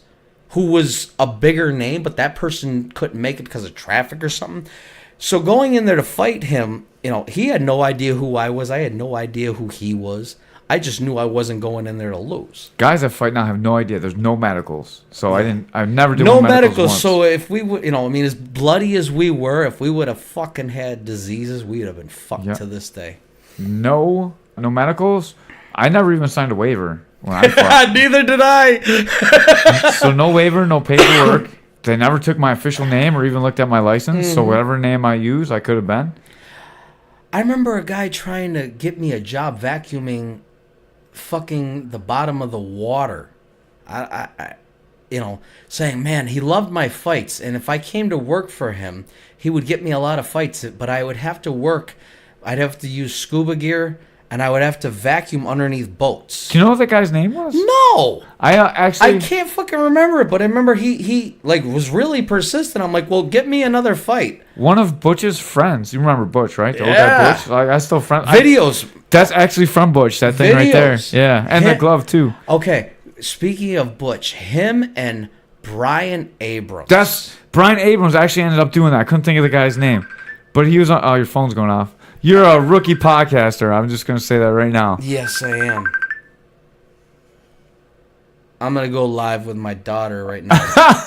B: who was a bigger name, but that person couldn't make it because of traffic or something. So going in there to fight him, he had no idea who I was. I had no idea who he was. I just knew I wasn't going in there to lose.
A: Guys that fight now have no idea. There's no medicals, so I never did
B: No
A: one
B: medicals.
A: once.
B: So if we would, as bloody as we were, if we would have fucking had diseases, we'd have been fucked to this day.
A: No medicals. I never even signed a waiver when I fought.
B: Neither did I.
A: So no waiver, no paperwork. They never took my official name or even looked at my license. So whatever name I used, I could have been.
B: I remember a guy trying to get me a job vacuuming fucking the bottom of the water. Saying, man, he loved my fights, and if I came to work for him, he would get me a lot of fights, but I would have to work. I'd have to use scuba gear, and I would have to vacuum underneath boats.
A: Do you know what that guy's name was?
B: No!
A: I actually...
B: I can't fucking remember it, but I remember he was really persistent. I'm like, well, get me another fight.
A: One of Butch's friends. You remember Butch, right? The old
B: Yeah.
A: guy Butch? I still friend...
B: Videos.
A: That's actually from Butch, that thing right there.
B: Videos.
A: Yeah, and the glove, too.
B: Okay, speaking of Butch, him and Brian Abrams.
A: That's... Brian Abrams actually ended up doing that. I couldn't think of the guy's name. But he was on... Oh, your phone's going off. You're a rookie podcaster. I'm just going to say that right now.
B: Yes, I am. I'm gonna go live with my daughter right now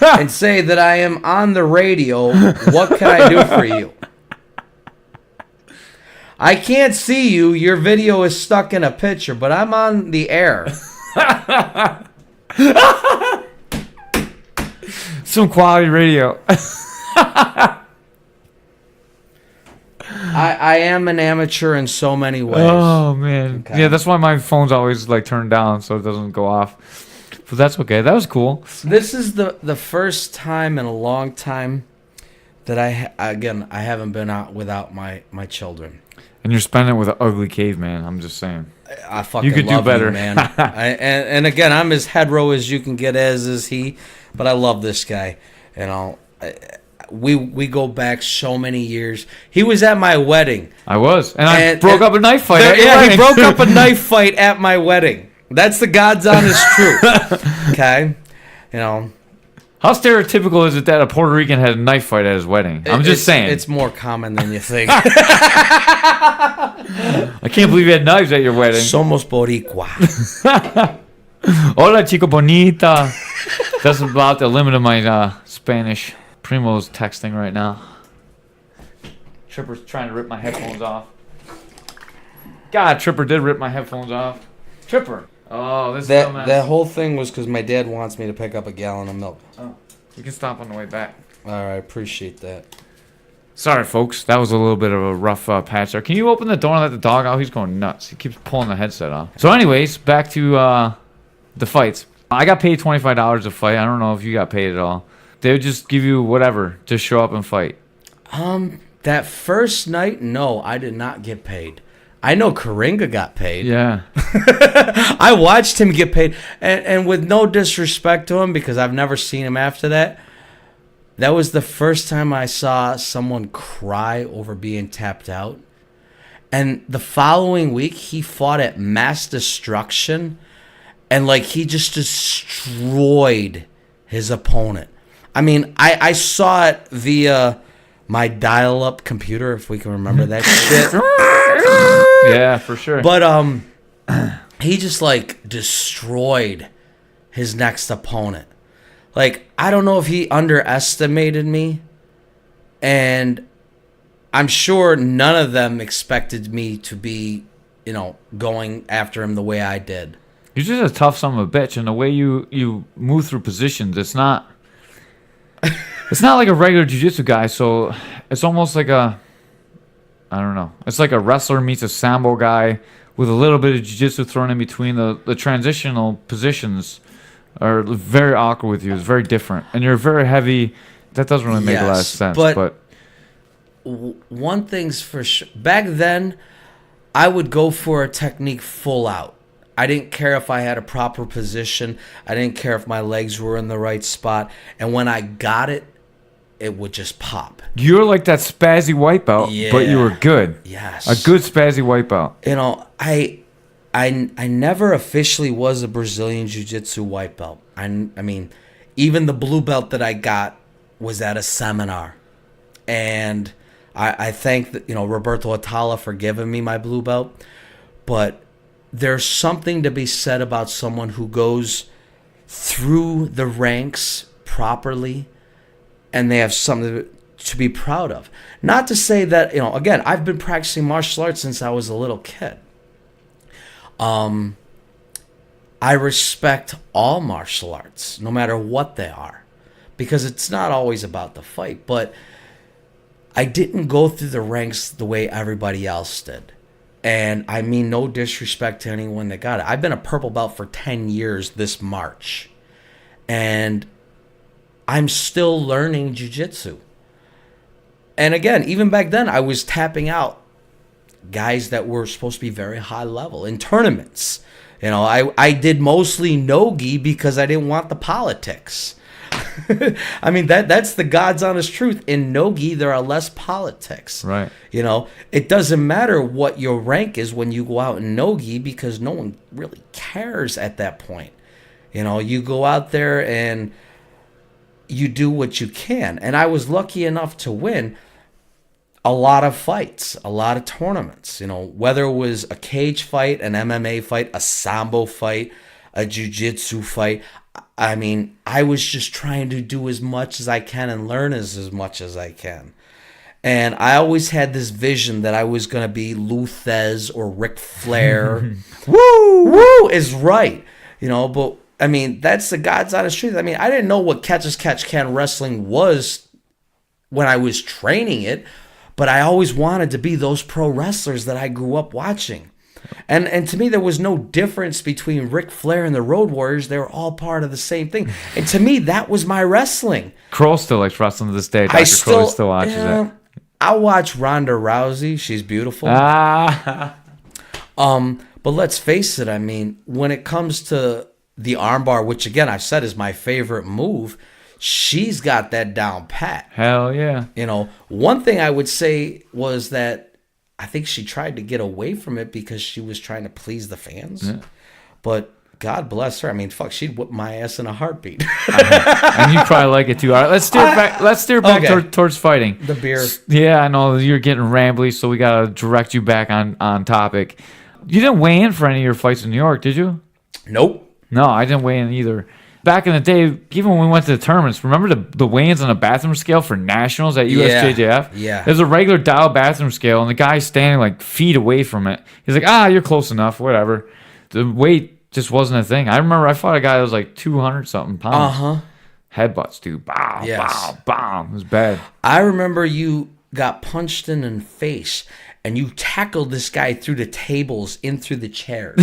B: and say that I am on the radio. What can I do for you? I can't see you. Your video is stuck in a picture, but I'm on the air.
A: Some quality radio.
B: I am an amateur in so many ways.
A: Oh man,
B: Okay.
A: yeah, that's why my phone's always like turned down so it doesn't go off. But that's okay. That was cool.
B: This is the first time in a long time that I haven't been out without my children.
A: And you're spending it with an ugly caveman. I'm just saying.
B: I fucking
A: You could do
B: love
A: better.
B: you, man. And again, I'm as hetero as you can get, as is he. But I love this guy. You know, we go back so many years. He was at my wedding.
A: I was, and I broke up a knife fight.
B: He broke up a knife fight at my wedding. That's the God's honest truth. Okay, you know.
A: How stereotypical is it that a Puerto Rican had a knife fight at his wedding? I'm just saying.
B: It's more common than you think.
A: I can't believe you had knives at your wedding.
B: Somos boricua.
A: Hola, chico bonita. That's about the limit of my Spanish. Primo's texting right now. Tripper's trying to rip my headphones off. God, Tripper did rip my headphones off. Tripper. Oh, this is a mess.
B: That whole thing was because my dad wants me to pick up a gallon of milk.
A: Oh, we can stop on the way back.
B: All right, appreciate that.
A: Sorry, folks. That was a little bit of a rough patch there. Can you open the door and let the dog out? He's going nuts. He keeps pulling the headset off. So anyways, back to the fights. I got paid $25 to fight. I don't know if you got paid at all. They would just give you whatever to show up and fight.
B: That first night, no, I did not get paid. I know Karinga got paid.
A: Yeah.
B: I watched him get paid. And with no disrespect to him, because I've never seen him after that, that was the first time I saw someone cry over being tapped out. And the following week, he fought at Mass Destruction. And, like, he just destroyed his opponent. I mean, I saw it via my dial-up computer, if we can remember that shit.
A: Yeah, for sure.
B: But he just like destroyed his next opponent. Like, I don't know if he underestimated me, and I'm sure none of them expected me to be, you know, going after him the way I did.
A: You're just a tough son of a bitch, and the way you move through positions, it's not like a regular jiu-jitsu guy, so it's almost like a, I don't know. It's like a wrestler meets a sambo guy with a little bit of jiu-jitsu thrown in between. The transitional positions are very awkward with you. It's very different. And you're very heavy. That doesn't really make a lot of sense. But
B: one thing's for sure. Back then, I would go for a technique full out. I didn't care if I had a proper position. I didn't care if my legs were in the right spot. And when I got it, it would just pop.
A: You're like that spazzy wipeout, but you were good.
B: Yes.
A: A good spazzy wipeout.
B: You know, I never officially was a Brazilian Jiu-Jitsu white belt. I mean, even the blue belt that I got was at a seminar. And I thank Roberto Atala for giving me my blue belt. But there's something to be said about someone who goes through the ranks properly, and they have something to be proud of. Not to say that, again, I've been practicing martial arts since I was a little kid. I respect all martial arts, no matter what they are, because it's not always about the fight. But I didn't go through the ranks the way everybody else did. And I mean no disrespect to anyone that got it. I've been a purple belt for 10 years this March. And I'm still learning jiu-jitsu. And again, even back then, I was tapping out guys that were supposed to be very high level in tournaments. I did mostly no-gi because I didn't want the politics. I mean, that's the God's honest truth. In no-gi, there are less politics.
A: Right.
B: It doesn't matter what your rank is when you go out in no-gi, because no one really cares at that point. You go out there and you do what you can. And I was lucky enough to win a lot of fights, a lot of tournaments. Whether it was a cage fight, an MMA fight, a sambo fight, a jiu-jitsu fight. I mean, I was just trying to do as much as I can and learn as much as I can. And I always had this vision that I was going to be Luthez or Ric Flair. Woo is right. You know, but I mean, that's the God's honest truth. I mean, I didn't know what catch-as-catch-can wrestling was when I was training it, but I always wanted to be those pro wrestlers that I grew up watching. And to me, there was no difference between Ric Flair and the Road Warriors. They were all part of the same thing. And to me, that was my wrestling.
A: Kroll still likes wrestling to this day. Dr. Kroll still watches it.
B: I watch Ronda Rousey. She's beautiful. But let's face it. I mean, when it comes to the armbar, which again I've said is my favorite move, she's got that down pat.
A: Hell yeah.
B: You know, one thing I would say was that I think she tried to get away from it because she was trying to please the fans. Yeah. But God bless her. I mean, fuck, she'd whip my ass in a heartbeat.
A: And you probably like it too. All right, let's steer back
B: okay.
A: towards fighting.
B: The beer.
A: Yeah, I know you're getting rambly, so we got to direct you back on topic. You didn't weigh in for any of your fights in New York, did you?
B: Nope.
A: No, I didn't weigh in either. Back in the day, even when we went to the tournaments, remember the weigh-ins on a bathroom scale for nationals at USJJF?
B: Yeah.
A: There's a regular dial bathroom scale, and the guy's standing like feet away from it. He's like, you're close enough, whatever. The weight just wasn't a thing. I remember I fought a guy that was like 200-something pounds.
B: Uh-huh.
A: Headbutts, dude. Bow, bow, bow. It was bad.
B: I remember you got punched in the face, and you tackled this guy through the tables, in through the chairs.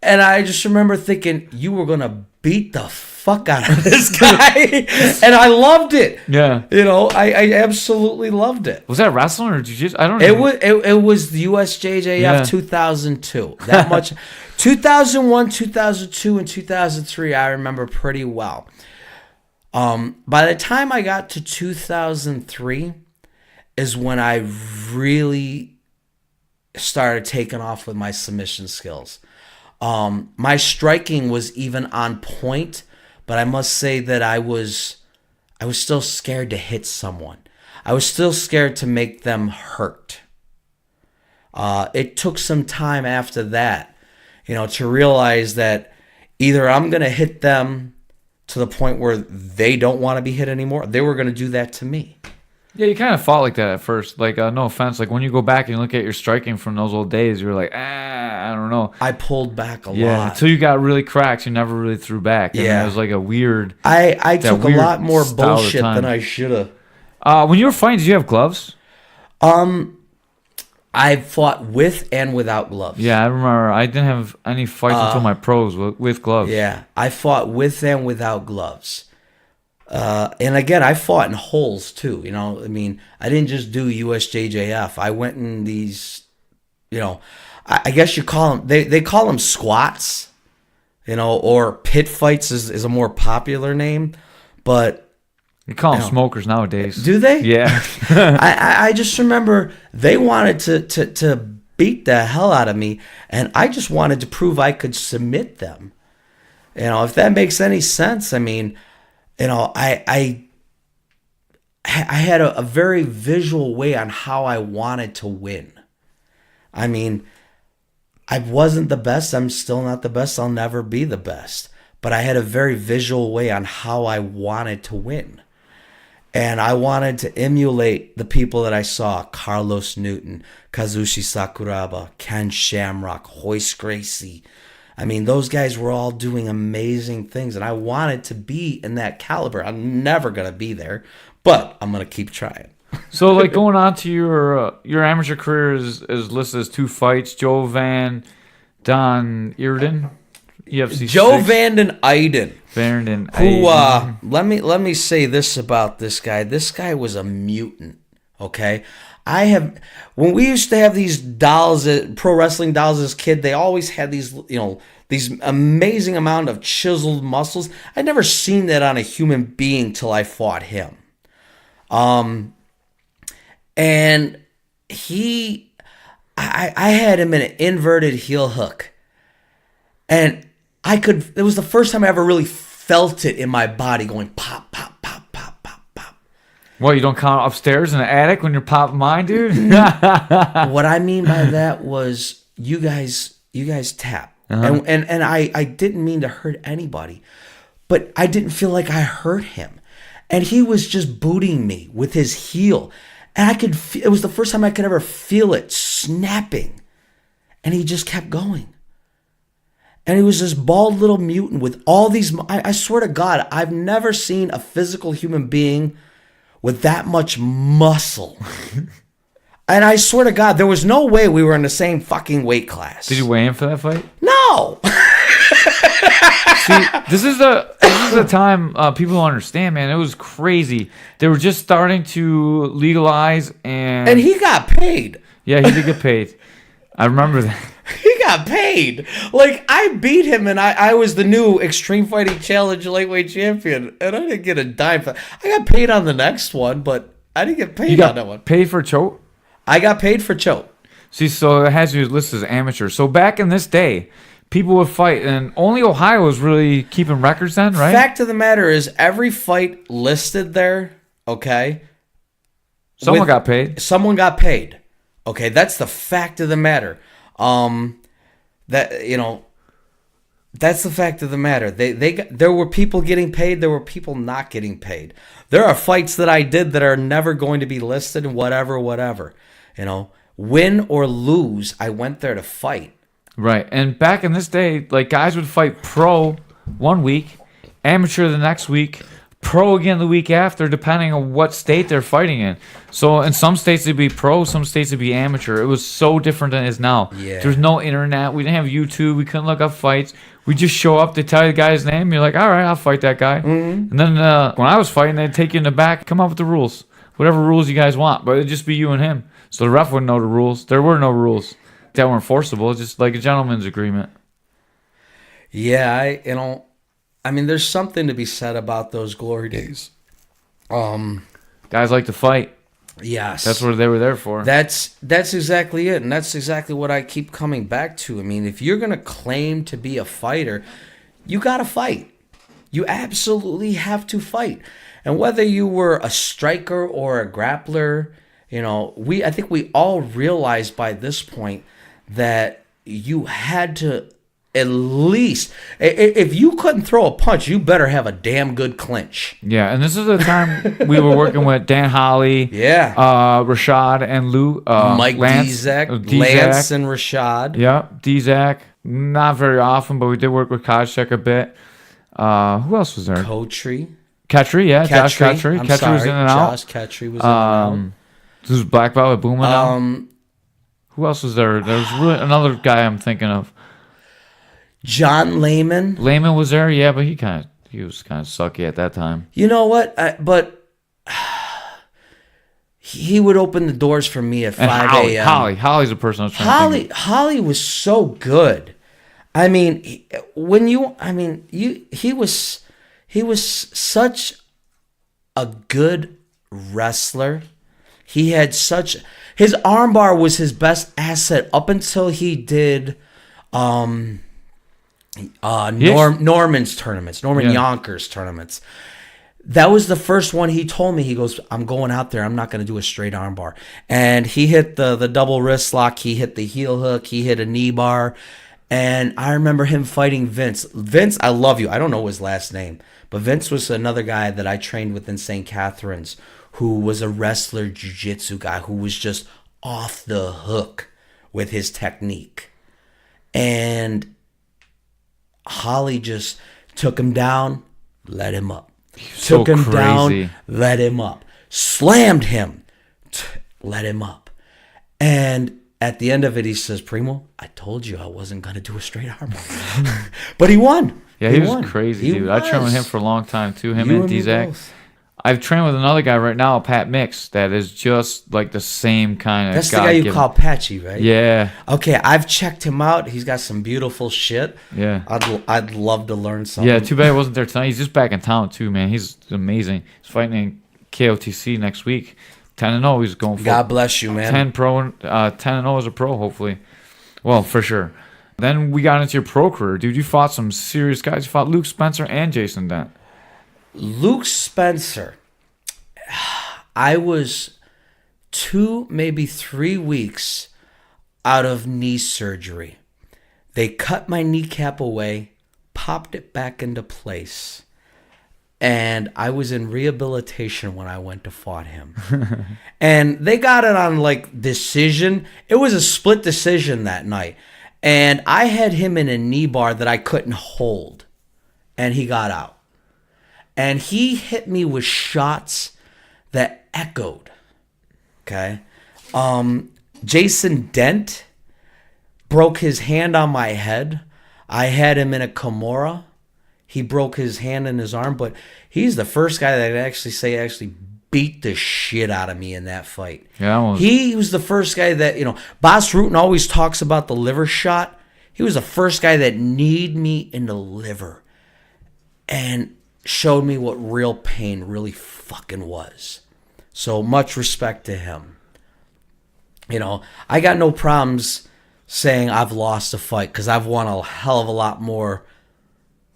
B: And I just remember thinking, you were going to beat the fuck out of this guy. And I loved it.
A: Yeah.
B: You know, I absolutely loved it.
A: Was that wrestling or jiu-jitsu? I don't
B: know.
A: It
B: was the USJJF 2002. That much. 2001, 2002, and 2003, I remember pretty well. By the time I got to 2003 is when I really started taking off with my submission skills. My striking was even on point, but I must say that I was still scared to hit someone. I was still scared to make them hurt. It took some time after that, you know, to realize that either I'm going to hit them to the point where they don't want to be hit anymore. They were going to do that to me.
A: Yeah, you kind of fought like that at first. Like, no offense. Like, when you go back and look at your striking from those old days, you're like, I don't know.
B: I pulled back a lot.
A: Yeah, until you got really cracked, you never really threw back. And it was like a weird...
B: I took a lot more bullshit than I should have.
A: When you were fighting, did you have gloves?
B: I fought with and without gloves.
A: Yeah, I remember. I didn't have any fights until my pros with gloves.
B: Yeah, I fought with and without gloves. And again, I fought in holes too. You know, I mean, I didn't just do USJJF. I went in these, you know, I guess you call them, they call them squats, you know, or pit fights is a more popular name, but
A: you call them smokers nowadays.
B: Do they?
A: Yeah.
B: I just remember they wanted to beat the hell out of me, and I just wanted to prove I could submit them. You know, if that makes any sense. I mean, you know, I had a very visual way on how I wanted to win. I mean, I wasn't the best. I'm still not the best. I'll never be the best. But I had a very visual way on how I wanted to win. And I wanted to emulate the people that I saw. Carlos Newton, Kazushi Sakuraba, Ken Shamrock, Hoist Gracie. I mean, those guys were all doing amazing things, and I wanted to be in that caliber. I'm never going to be there, but I'm going to keep trying.
A: So, like, going on to your amateur career is listed as 2 fights. Joe Van Den Eijden, UFC
B: Joe
A: 6.
B: Van Den Eijden.
A: Van Den
B: Who,
A: Eijden.
B: let me say this about this guy. This guy was a mutant, okay? When we used to have these dolls, pro wrestling dolls as a kid, they always had these, you know, these amazing amount of chiseled muscles. I'd never seen that on a human being till I fought him. And I had him in an inverted heel hook. And it was the first time I ever really felt it in my body going pop, pop, pop, pop, pop, pop.
A: What, you don't count upstairs in the attic when you're popping mine, dude?
B: What I mean by that was you guys tap. And I didn't mean to hurt anybody, but I didn't feel like I hurt him. And he was just booting me with his heel. And I could feel, it was the first time I could ever feel it snapping. And he just kept going. And he was this bald little mutant with all these, I swear to God, I've never seen a physical human being with that much muscle. And I swear to God, there was no way we were in the same fucking weight class.
A: Did you weigh in for that fight?
B: No.
A: See, this is the time people don't understand, man. It was crazy. They were just starting to legalize, and
B: he got paid.
A: Yeah, he did get paid. I remember that.
B: He got paid. Like, I beat him, and I was the new Extreme Fighting Challenge lightweight champion, and I didn't get a dime for that. I got paid on the next one, but I didn't get paid on that one.
A: Paid for choke?
B: I got paid for choke.
A: See, so it has you listed as amateur. So back in this day, people would fight, and only Ohio was really keeping records then, right?
B: Fact of the matter is, every fight listed there, okay?
A: Someone got paid.
B: Someone got paid. Okay, that's the fact of the matter. That's the fact of the matter. There were people getting paid. There were people not getting paid. There are fights that I did that are never going to be listed and whatever. Win or lose, I went there to fight.
A: Right. And back in this day, like, guys would fight pro one week, amateur the next week, pro again the week after, depending on what state they're fighting in. So in some states it'd be pro, some states it'd be amateur. It was so different than it is now.
B: Yeah.
A: There's no internet. We didn't have YouTube. We couldn't look up fights. We just show up, they tell you the guy's name, you're like, all right, I'll fight that guy. Mm-hmm. And then when I was fighting, they'd take you in the back, come up with the rules. Whatever rules you guys want, but it'd just be you and him. So the ref wouldn't know the rules. There were no rules that were enforceable, just like a gentleman's agreement.
B: Yeah, there's something to be said about those glory days.
A: Guys like to fight.
B: Yes.
A: That's what they were there for.
B: That's exactly it, and that's exactly what I keep coming back to. I mean, if you're going to claim to be a fighter, you got to fight. You absolutely have to fight. And whether you were a striker or a grappler, I think we all realized by this point that you had to at least, if you couldn't throw a punch, you better have a damn good clinch.
A: Yeah, and this is the time we were working with Dan Holly, Rashad, and Lou,
B: Mike
A: Lance
B: Lance and Rashad.
A: Yeah, D-Zach. Not very often, but we did work with Kajcek a bit. Who else was there? Ketry, yeah. Josh Ketry. Ketry was in and out.
B: Josh Ketry was in and out.
A: This was Black Belt with Boomin. Who else was there? There was really another guy I'm thinking of.
B: John Lehman.
A: Lehman was there, yeah, but he was kind of sucky at that time.
B: You know what? But he would open the doors for me at 5 a.m.
A: Holly's a person I was trying to think of.
B: Holly was so good. I mean, he was such a good wrestler. He had his armbar was his best asset up until he did Norman's tournaments, Yonkers tournaments. That was the first one he told me. He goes, I'm going out there. I'm not going to do a straight armbar. And he hit the double wrist lock. He hit the heel hook. He hit a knee bar. And I remember him fighting Vince. Vince, I love you. I don't know his last name. But Vince was another guy that I trained with in St. Catharines who was a wrestler, jiu-jitsu guy who was just off the hook with his technique. And Holly just took him down, let him up. Took him down, let him up. Slammed him, let him up. And at the end of it, he says, Primo, I told you I wasn't going to do a straight arm. But he won.
A: Yeah, he was crazy, dude. I trained with him for a long time, too. Him and D-Zach. I've trained with another guy right now, Pat Mix, that is just like the same kind of guy.
B: That's the guy you call Patchy, right?
A: Yeah.
B: Okay, I've checked him out. He's got some beautiful shit.
A: Yeah.
B: I'd love to learn something.
A: Yeah, too bad he wasn't there tonight. He's just back in town, too, man. He's amazing. He's fighting in KOTC next week. 10-0, he's going for.
B: God bless you, man.
A: 10-0 as a pro, hopefully. Well, for sure. Then we got into your pro career. Dude, you fought some serious guys. You fought Luke Spencer and Jason Dent.
B: Luke Spencer, I was 2, maybe 3 weeks out of knee surgery. They cut my kneecap away, popped it back into place. And I was in rehabilitation when I went to fight him. And they got it on like decision. It was a split decision that night. And I had him in a knee bar that I couldn't hold. And he got out. And he hit me with shots that echoed. Okay. Jason Dent broke his hand on my head. I had him in a Kimura. He broke his hand and his arm, but he's the first guy that actually beat the shit out of me in that fight.
A: Yeah,
B: he was the first guy that, Bas Rutten always talks about the liver shot. He was the first guy that kneed me in the liver and showed me what real pain really fucking was. So much respect to him. I got no problems saying I've lost a fight because I've won a hell of a lot more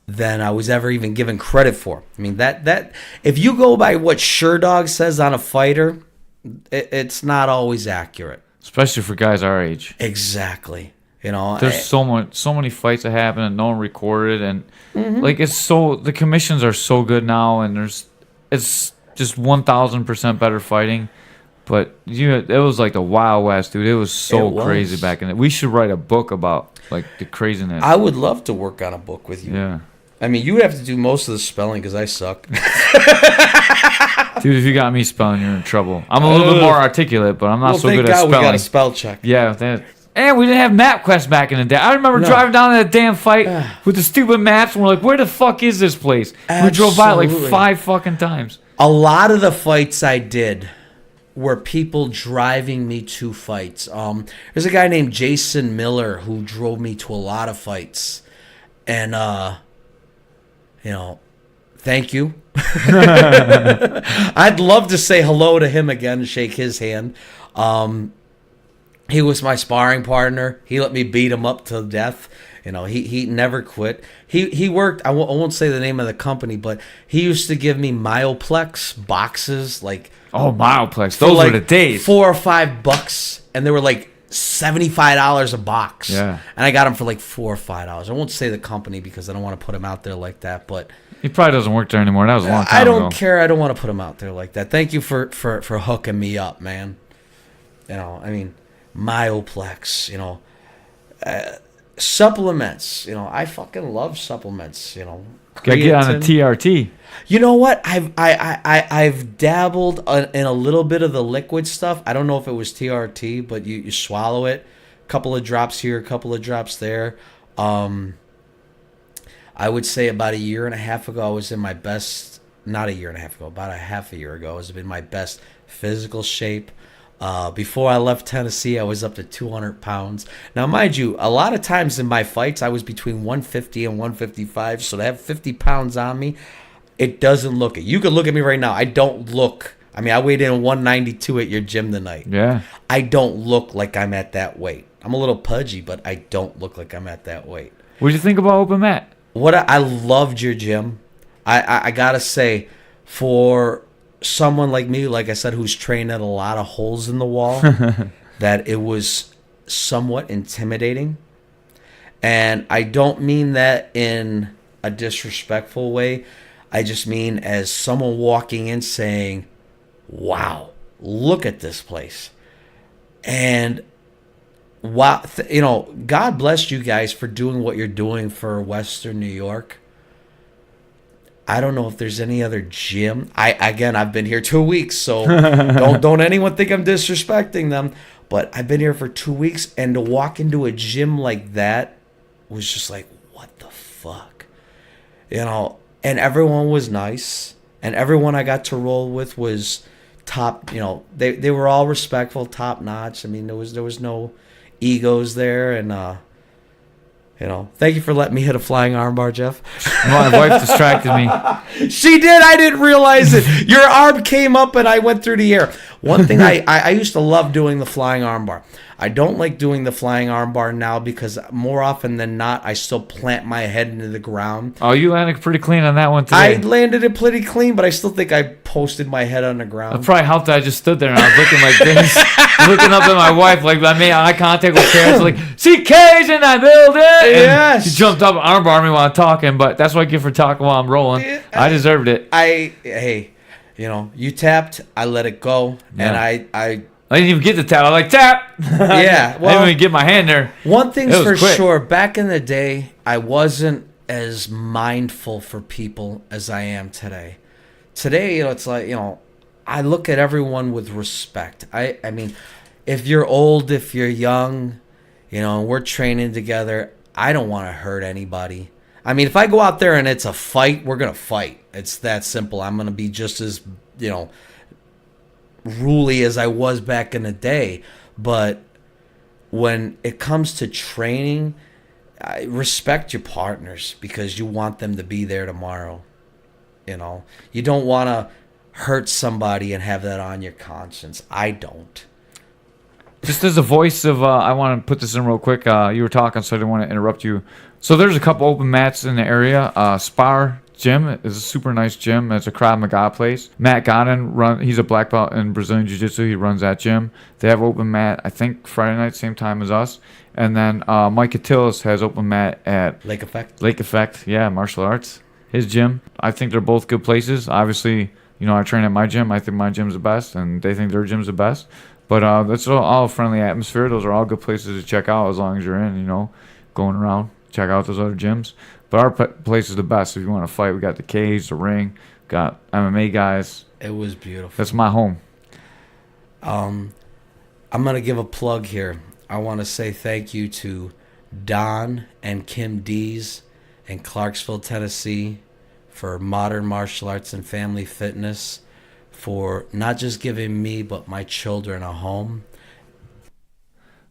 B: than I was ever even given credit for. I mean, that if you go by what SureDog says on a fighter, it's not always accurate.
A: Especially for guys our age.
B: Exactly.
A: There's so many fights that happen and no one recorded, and the commissions are so good now, and it's just 1,000% better fighting. But it was like the Wild West, dude. It was so crazy back in it. We should write a book about like the craziness.
B: I would love to work on a book with you.
A: Yeah.
B: I mean, you would have to do most of the spelling because I suck.
A: Dude, if you got me spelling, you're in trouble. I'm a little bit more articulate, but I'm not so good at spelling.
B: We got a spell check.
A: Yeah, and we didn't have MapQuest back in the day. I remember driving down that damn fight with the stupid maps, and we're like, where the fuck is this place?
B: Absolutely.
A: We drove by it like 5 fucking times.
B: A lot of the fights I did were people driving me to fights. There's a guy named Jason Miller who drove me to a lot of fights. And, thank you. I'd love to say hello to him again and shake his hand. He was my sparring partner. He let me beat him up to death. He never quit. He worked, I won't say the name of the company, but he used to give me Myoplex boxes, like...
A: Oh, Myoplex. Those were the days.
B: $4 or $5, and they were like $75 a box.
A: Yeah.
B: And I got them for like $4 or $5. I won't say the company because I don't want to put him out there like that, but...
A: He probably doesn't work there anymore. That was a long time ago.
B: I don't care. I don't want to put him out there like that. Thank you for hooking me up, man. Myoplex, supplements, I fucking love supplements,
A: Gotta get on a TRT.
B: You know what? I've dabbled in a little bit of the liquid stuff. I don't know if it was TRT, but you swallow it, a couple of drops here, a couple of drops there. I would say about a year and a half ago, I was in my best, not a year and a half ago, about a half a year ago, I was in my best physical shape. Before I left Tennessee, I was up to 200 pounds. Now, mind you, a lot of times in my fights, I was between 150 and 155. So to have 50 pounds on me, it doesn't look it. You can look at me right now. I don't look. I mean, I weighed in 192 at your gym tonight.
A: Yeah.
B: I don't look like I'm at that weight. I'm a little pudgy, but I don't look like I'm at that weight.
A: What did you think about open mat?
B: I loved your gym. I got to say, for someone like me, like I said, who's trained at a lot of holes in the wall, that it was somewhat intimidating. And I don't mean that in a disrespectful way. I just mean as someone walking in saying, wow, look at this place. And wow, God bless you guys for doing what you're doing for Western New York. I don't know if there's any other gym. I've been here 2 weeks, so don't anyone think I'm disrespecting them. But I've been here for 2 weeks, and to walk into a gym like that was just like, what the fuck? And everyone was nice, and everyone I got to roll with was top. They were all respectful, top notch. I mean, there was no egos there, and thank you for letting me hit a flying armbar, Jeff.
A: My wife distracted me.
B: She did. I didn't realize it. Your arm came up and I went through the air. One thing I used to love doing the flying armbar. I don't like doing the flying armbar now because more often than not, I still plant my head into the ground.
A: Oh, you landed pretty clean on that one
B: I
A: today.
B: landed it pretty clean, but I still think I posted my head on the ground.
A: It probably helped that I just stood there and I was looking like this, looking up at my wife, like I made eye contact with Karen, like, see K's in that building. And
B: Yes.
A: she jumped up and armbar me while I'm talking, but that's what I get for talking while I'm rolling. I deserved it.
B: Hey, you tapped, I let it go, and I
A: I didn't even get the tap. I was like, tap.
B: Yeah,
A: I
B: well,
A: didn't even get my hand there.
B: One thing's for
A: quick.
B: sure, back in the day, I wasn't as mindful for people as I am today. Today, it's like, I look at everyone with respect. I mean, if you're old, if you're young, and we're training together, I don't want to hurt anybody. I mean, if I go out there and it's a fight, we're going to fight. It's that simple. I'm going to be just as, ruly as I was back in the day. But when it comes to training, I respect your partners because you want them to be there tomorrow. You don't want to hurt somebody and have that on your conscience. I don't.
A: Just as a voice of, I want to put this in real quick. You were talking, so I didn't want to interrupt you. So there's a couple open mats in the area. Spar Gym is a super nice gym. It's a Krav Maga place. Matt Godin, he's a black belt in Brazilian Jiu-Jitsu. He runs that gym. They have open mat, I think, Friday night, same time as us. And then Mike Attilis has open mat at
B: Lake Effect.
A: Lake Effect, yeah, martial arts. His gym. I think they're both good places. Obviously, I train at my gym. I think my gym's the best, and they think their gym's the best. But that's all friendly atmosphere. Those are all good places to check out as long as you're in, going around. Check out those other gyms. But our place is the best. If you want to fight, we got the cage, the ring, got MMA guys.
B: It was beautiful.
A: That's my home.
B: I'm going to give a plug here. I want to say thank you to Don and Kim Dees in Clarksville, Tennessee for Modern Martial Arts and Family Fitness, for not just giving me but my children a home.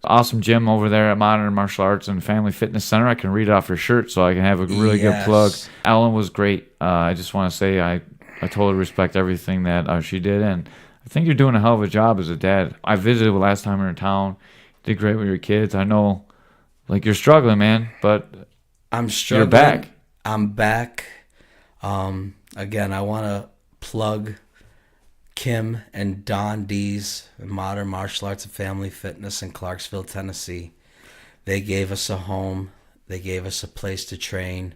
A: Awesome gym over there at Modern Martial Arts and Family Fitness Center. I can read it off your shirt, so I can have a really good plug. Ellen was great. I just want to say I totally respect everything that she did, and I think you're doing a hell of a job as a dad. I visited last time you were in town. Did great with your kids. I know, you're struggling, man, but
B: I'm struggling.
A: You're back.
B: I'm back. Again, I want to plug Kim and Don Dees, Modern Martial Arts and Family Fitness in Clarksville, Tennessee. They gave us a home. They gave us a place to train.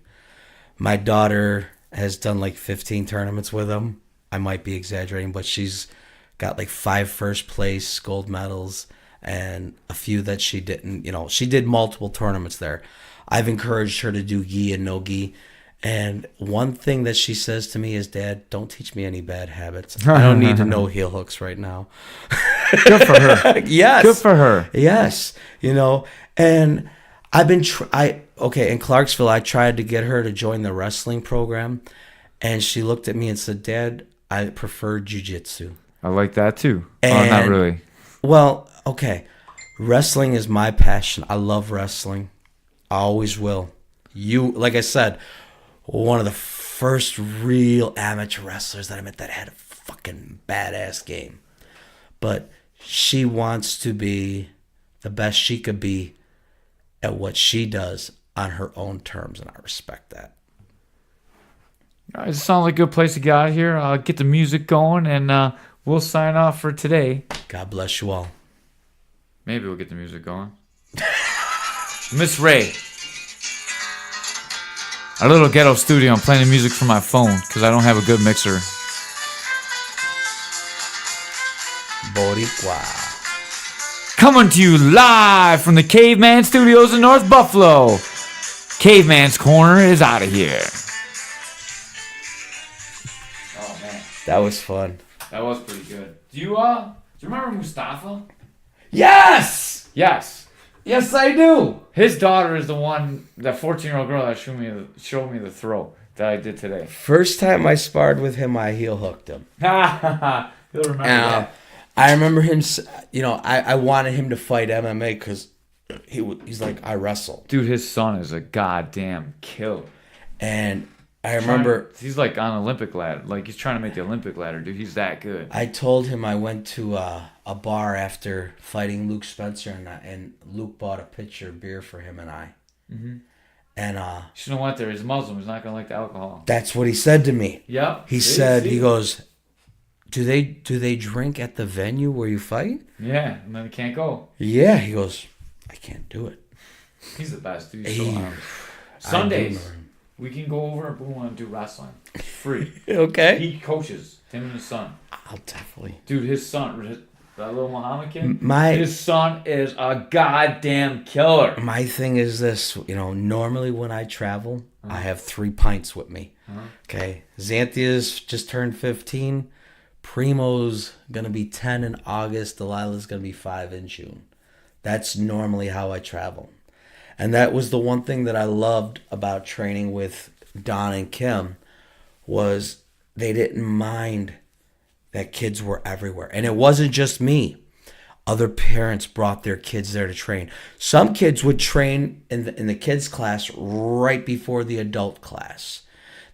B: My daughter has done 15 tournaments with them. I might be exaggerating, but she's got 5 first place gold medals and a few that she didn't. She did multiple tournaments there. I've encouraged her to do gi and no gi. And one thing that she says to me is, Dad, don't teach me any bad habits. I don't need to know heel hooks right now.
A: good for her.
B: Yes.
A: Good for her.
B: Yes. And I've been, in Clarksville, I tried to get her to join the wrestling program. And she looked at me and said, Dad, I prefer jiu-jitsu.
A: I like that too.
B: And,
A: not really.
B: Well, okay. Wrestling is my passion. I love wrestling. I always will. Like I said, one of the first real amateur wrestlers that I met that had a fucking badass game. But she wants to be the best she could be at what she does on her own terms, and I respect that.
A: It sounds like a good place to get out of here. I'll get the music going, and we'll sign off for today.
B: God bless you all.
A: Maybe we'll get the music going. Miss Ray. Our little ghetto studio. I'm playing the music from my phone because I don't have a good mixer.
B: Boricua.
A: Coming to you live from the Caveman Studios in North Buffalo. Caveman's Corner is out of here. Oh, man.
B: That was fun.
A: That was pretty good. Do you remember Mustafa?
B: Yes!
A: Yes.
B: Yes, I do.
A: His daughter is the one, that 14-year-old girl that showed me the throw that I did today.
B: First time I sparred with him, I heel hooked him.
A: He'll remember that.
B: I remember him, I wanted him to fight MMA because he's like, I wrestle.
A: Dude, his son is a goddamn killer.
B: And I remember
A: He's like on Olympic ladder. Like he's trying to make the Olympic ladder, dude. He's that good.
B: I told him I went to a bar after fighting Luke Spencer, and Luke bought a pitcher of beer for him and I.
A: Mm-hmm.
B: And
A: you shouldn't have went there. He's Muslim. He's not gonna like the alcohol.
B: that's what he said to me.
A: Yep.
B: He said, he goes, Do they drink at the venue where you fight?
A: Yeah, and then he can't go.
B: Yeah, he goes, I can't do it.
A: He's the best, dude. Sundays, we can go over and boom and do wrestling. It's free.
B: Okay.
A: He coaches him and his son.
B: I'll definitely.
A: Dude, his son, that little Muhammad kid,
B: My
A: his son is a goddamn killer.
B: My thing is this, normally when I travel, I have 3 pints with me. Okay. Xanthia's just turned 15. Primo's going to be 10 in August. Delilah's going to be 5 in June. That's normally how I travel. And that was the one thing that I loved about training with Don and Kim was they didn't mind that kids were everywhere. And it wasn't just me. Other parents brought their kids there to train. Some kids would train in the kids class right before the adult class.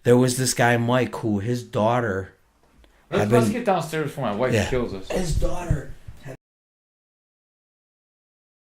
B: There was this guy, Mike, who his daughter...
A: Let's get downstairs before my wife kills us.
B: His daughter